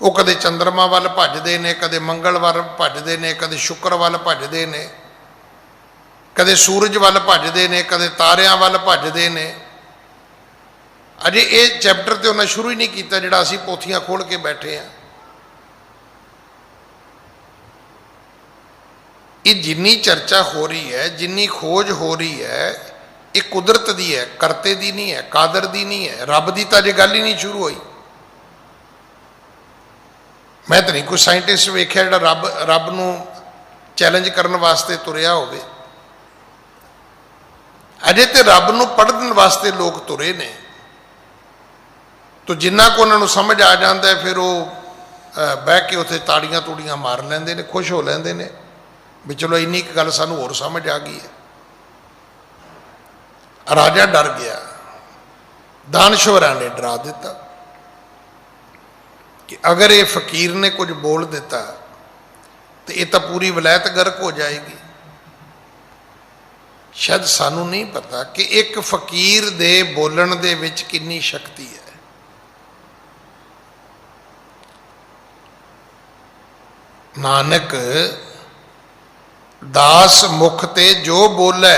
S2: ਉਹ ਕਦੇ ਚੰਦਰਮਾ ਵੱਲ ਭੱਜਦੇ ਨੇ, ਕਦੇ ਮੰਗਲ ਵੱਲ ਭੱਜਦੇ ਨੇ, ਕਦੇ ਸ਼ੁੱਕਰ ਵੱਲ ਭੱਜਦੇ ਨੇ, ਕਦੇ ਸੂਰਜ ਵੱਲ ਭੱਜਦੇ ਨੇ, ਕਦੇ ਤਾਰਿਆਂ ਵੱਲ ਭੱਜਦੇ ਨੇ। ਅਜੇ ਇਹ ਚੈਪਟਰ ਤੇ ਉਹਨਾਂ ਸ਼ੁਰੂ ਹੀ ਨਹੀਂ ਕੀਤਾ ਜਿਹੜਾ ਅਸੀਂ ਪੋਥੀਆਂ ਖੋਲ੍ਹ ਕੇ ਬੈਠੇ ਹਾਂ। ये जिन्नी चर्चा हो रही है, जिन्नी खोज हो रही है, ये कुदरत दी है, करते दी नहीं है, कादर दी नहीं है। रब दी तो अजे गल ही नहीं शुरू हुई। मैं तो नहीं कोई साइंटिस्ट वेख्या जो रब नूं चैलेंज करने वास्ते तुरिया होवे। अजे तो रब नूं पढ़ने वास्ते लोग तुरे ने। तो जिन्ना को उन्होंने समझ आ जाता है, फिर वो बह के उत्थे ताड़ियां तूड़ियां मार लेंदे ने, खुश हो लेंदे ने भी चलो इन्नी गल सानू होर समझ आ गई है। राजा डर गया, दानश्वरां ने डरा दिता कि अगर ये फकीर ने कुछ बोल दिता तो ये तो पूरी वलैत गर्क हो जाएगी। शायद सानू नहीं पता कि एक फकीर दे बोलण दे विच कितनी शक्ति है। नानक दास मुख ते जो बोले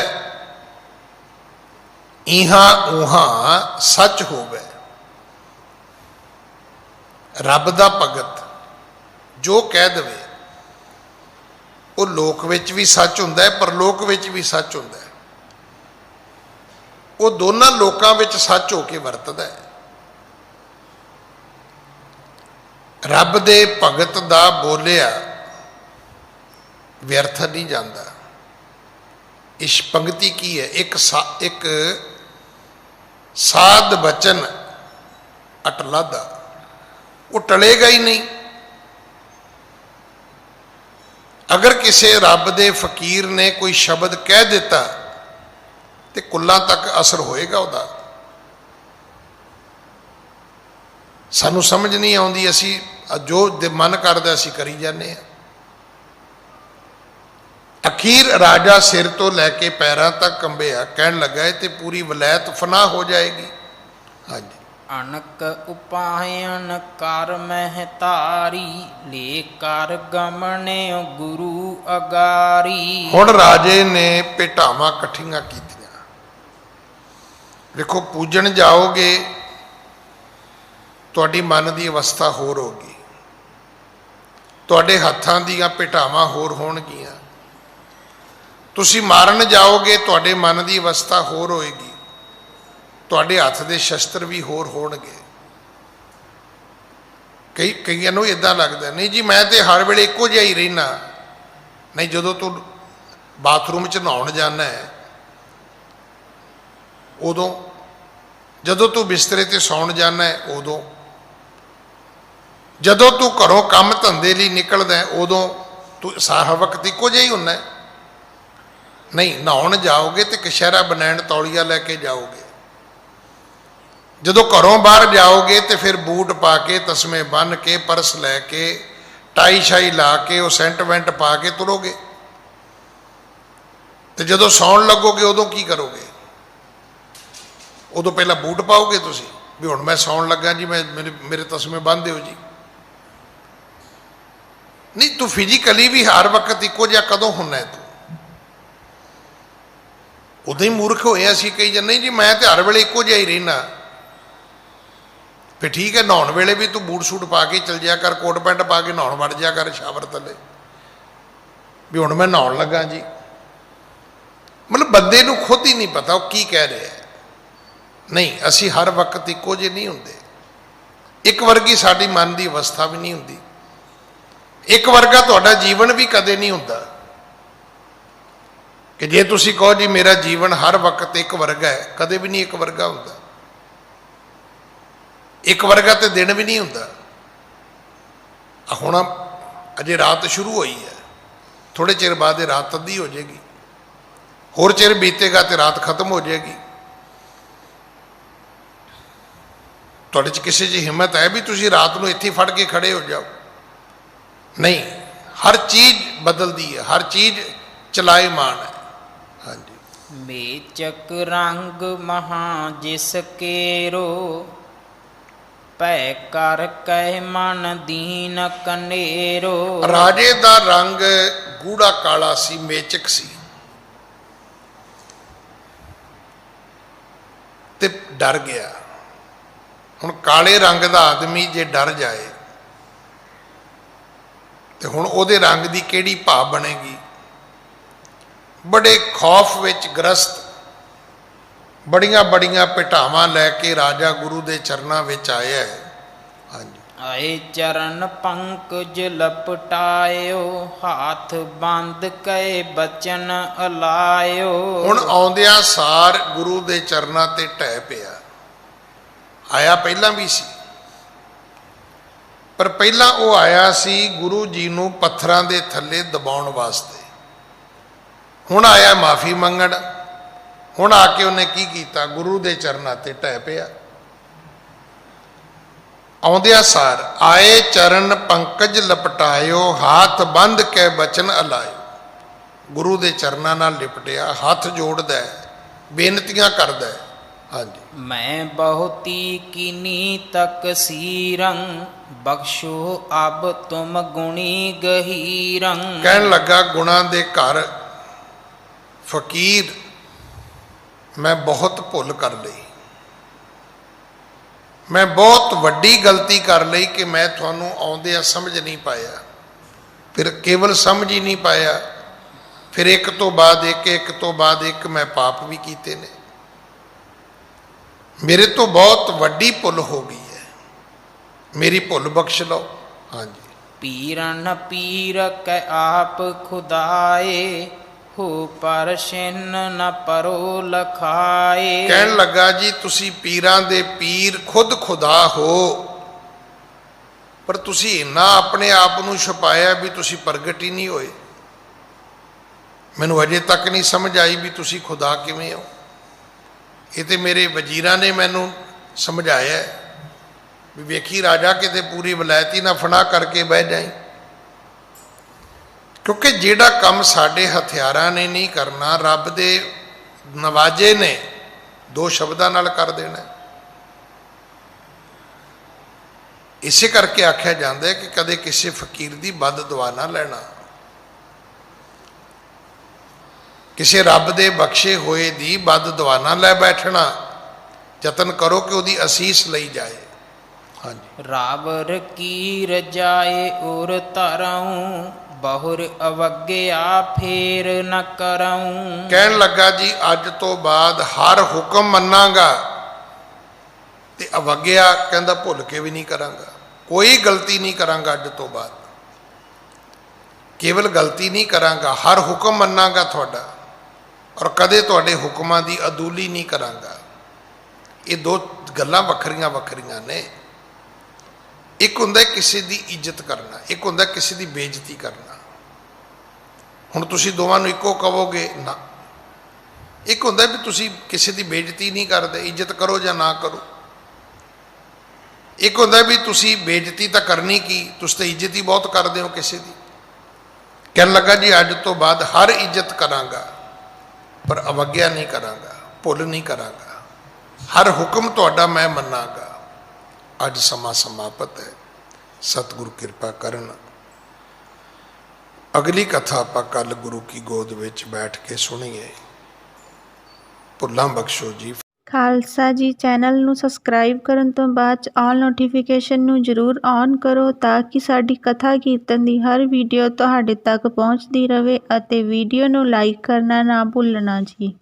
S2: इहां उहां सच होवे। रब दा भगत जो कह दवे वो लोक विच भी सच हुंदा है, परलोक विच भी सच हुंदा है। वो दोनों लोकां विच सच होके वरतदा है। रब दे भगत दा बोलिया व्यर्थ नहीं जाता। इस पंक्ति की है, एक साध बचन अटलादा, वो टलेगा ही नहीं। अगर किसी रब दे फकीर ने कोई शब्द कह दिता तो कुल्लां तक असर होएगा उदा। सानू समझ नहीं आउंदी, असी जो मन करदा असी करी जाने। अखीर राजा सिर तो लैके पैरों तक कंबिया, कहन लगा ते पूरी वलैत फना हो जाएगी। हाँ जी।
S3: अनक उपायन कर महतारी, ले कर गमने गुरु अगारी।
S2: हुण राजे ने भेटावां कट्ठियां कीतियां। देखो पूजन जाओगे तुहाडी मन की अवस्था होर होगी, तुहाडे हत्थां दीयां भेटावां होर होणगीਆਂ। तुसी मारन जाओगे तुहाडे मन की अवस्था होर होएगी, तुहाडे हत्थ दे शस्त्र भी होर होणगे। कईयां नूं इदां लगदा नहीं जी मैं तो हर वेले इक्को जिहा ही रहना। नहीं, जदों तू बाथरूम च नहाउण जाना है उदों, जदों तू बिस्तरे ते सौण जाना है उदों, जदों तू घरों काम धंधे लई निकलदा है उदों तू सारा वक्त इक्को जिहा ही हुंदा है। नहीं, नहाउण जाओगे तो कशहरा बनैन तौलिया लैके जाओगे। जदों घरों बाहर जाओगे तो फिर बूट पा के, तस्मे बन के, परस लैके, टाई शाई ला के, वो सेंट वेंट पा के तुरोगे। तो जदों सौण लगोगे उदों की करोगे? उदों पहला बूट पाओगे तुसी भी हुण मैं सौण लगा जी, मैं मेरे तस्मे बन दिओ जी। नहीं, तू फिजिकली भी हर वक्त इक्को जिहा कदों हुंदा है? तू उदों ही मूर्ख होए असीं कही जांदे नहीं जी मैं तो हर वेले इक्को जिहा ही रहना। फिर ठीक है, नहाउण वेले भी तू बूट सूट पा के चल जाया कर, कोट पैंट पा के नहाउण वड़ जाया कर शावर थल्ले भी हुण मैं नहाउण लगा जी। मतलब बंदे नूं खुद ही नहीं पता वो की कह रहा है। नहीं, असी हर वक्त इक्को जिहे नहीं हुंदे। एक वर्गी साडी मन की अवस्था भी नहीं हुंदी, एक वर्गा तुहाडा जीवन भी कदे नहीं हुंदा। कि जे तुसी कहो जी मेरा जीवन हर वक्त एक वर्गा है, कदे भी नहीं एक वर्गा हुंदा। एक वर्गा तो दिन भी नहीं हुंदा। हुण अजे रात शुरू हुई है, थोड़े चिर बाद रात अद्धी हो जाएगी, होर चिर बीतेगा तो रात खत्म हो जाएगी। तुहाडे च किसी च हिम्मत है भी तुसी रात नूं इत्थे फड़ के खड़े हो जाओ? नहीं, हर चीज बदलती है, हर चीज चलाएमान है। हाँ जी।
S3: मेचक रंग महा जिस केरो, पै कर कह मन दीन कनेरो।
S2: राजे दा रंग गूढ़ा काला सी, मेचक सी ते डर गया। हुण काले रंग दा आदमी जे डर जाए तो हुण उहदे रंग दी किहड़ी भाव बनेगी? बड़े खौफ विच ग्रस्त, बड़ियां बड़ियां पिटावां लैके राजा गुरु दे चरनां विच आया है। हाँ जी,
S3: आए चरण पंकज लपटायो, हाथ बंद कै बचन अलायो।
S2: हुण आउंदियां सार गुरु दे चरनां ते ढह पिया। आया पहलां भी सी, पर पहलां वो आया सी गुरु जी नूं पत्थरां दे थल्ले दबाउण वास्ते। हुण आया माफ़ी मंगण। हुण आके उन्हें की कीता, गुरु दे चरनां ते ढह पिया। आउंदिया सार आए चरण पंकज लपटायो, हाथ बंद कै बचन अलायो। गुरु दे चरनां नाल लिपटिया, हाथ जोड़दा है, बेनतियां करदा है। हाँ जी,
S3: मैं बहुती कीनी तकसीरं, बख्शो अब तुम गुणी गहीरं।
S2: कहन लगा गुणा दे घर फकीर मैं बहुत भुल कर ली, मैं बहुत वड्डी गलती कर ली कि मैं थानू आउंदिया समझ नहीं पाया। फिर केवल समझ ही नहीं पाया, फिर एक तो बाद एक मैं पाप भी कीते ने। मेरे तो बहुत वड्डी भुल हो गई है, मेरी भुल बख्श लो। हाँ जी,
S3: पीरन पीर कै आप खुदाए, हो पर छिन्न न परो लखाए।
S2: कहन लगा जी तुसी पीरां दे पीर खुद खुदा हो, पर तुसी इन्ना अपने आप नूं छुपाया भी तुसी प्रगट ही नहीं होए। मैनूं अजे तक नहीं समझ आई भी तुसी खुदा किवें हो। ये तो मेरे वजीरां ने मैनूं समझाया भी वेखी राजा किते पूरी वलैती ना फना करके बह जाए, क्योंकि जिहड़ा काम साडे हथियारां ने नहीं करना, रब दे नवाजे ने दो शब्दां नाल कर देना। इसे करके आख्या जाता है कि कदे किसी फकीर की बद दुआ ना लेना, किसी रब दे बख्शे होए दी बद दुआ ना लै बैठना। यतन करो कि उसकी असीस लई जाए। हाँ जी,
S3: रावर की रजाए उर तरऊं, बहुर अवज्ञा फेर न करऊं।
S2: कहन लगा जी अज तो बाद हर हुक्म मनांगा ते अवज्ञा कहंदा भुल के भी नहीं करांगा, कोई गलती नहीं करांगा। अज तो बाद केवल गलती नहीं करांगा, हर हुक्म मनांगा थोड़ा, और कदे तुहाडे हुक्मां दी अदूली नहीं करांगा। ये दो गल्लां वखरियां वखरियां ने। एक हुंदा किसी की इज्जत करना, एक हुंदा किसी की बेइज्जती करना। हुण तुसीं दोवां नूं इक्को कहोगे ना, एक हुंदा भी तुसीं किसी की बेइज्जती नहीं करदे, इज्जत करो या ना करो। एक हुंदा भी तुसीं बेइज्जती तो करनी की, तुसीं तो इज्जत ही बहुत करदे हो किसी की। कहन लगा जी अज तो बाद हर इज्जत करांगा, पर अवज्ञा नहीं करांगा, भुल नहीं करांगा, हर हुक्म तुहाडा मैं मनांगा। अज समा समाप्त है, सतगुरु कृपा करन। अगली कथा आपां कल गुरु की गोद विच बैठ के सुणीए। भुल्लां बख्शो जी।
S1: ਖਾਲਸਾ ਜੀ ਚੈਨਲ ਨੂੰ ਸਬਸਕ੍ਰਾਈਬ ਕਰਨ ਤੋਂ ਬਾਅਦ 'ਚ ਆਲ ਨੋਟੀਫਿਕੇਸ਼ਨ ਨੂੰ ਜ਼ਰੂਰ ਔਨ ਕਰੋ ਤਾਂ ਕਿ ਸਾਡੀ ਕਥਾ ਕੀਰਤਨ ਦੀ ਹਰ ਵੀਡੀਓ ਤੁਹਾਡੇ ਤੱਕ ਪਹੁੰਚਦੀ ਰਹੇ ਅਤੇ ਵੀਡੀਓ ਨੂੰ ਲਾਈਕ ਕਰਨਾ ਨਾ ਭੁੱਲਣਾ ਜੀ।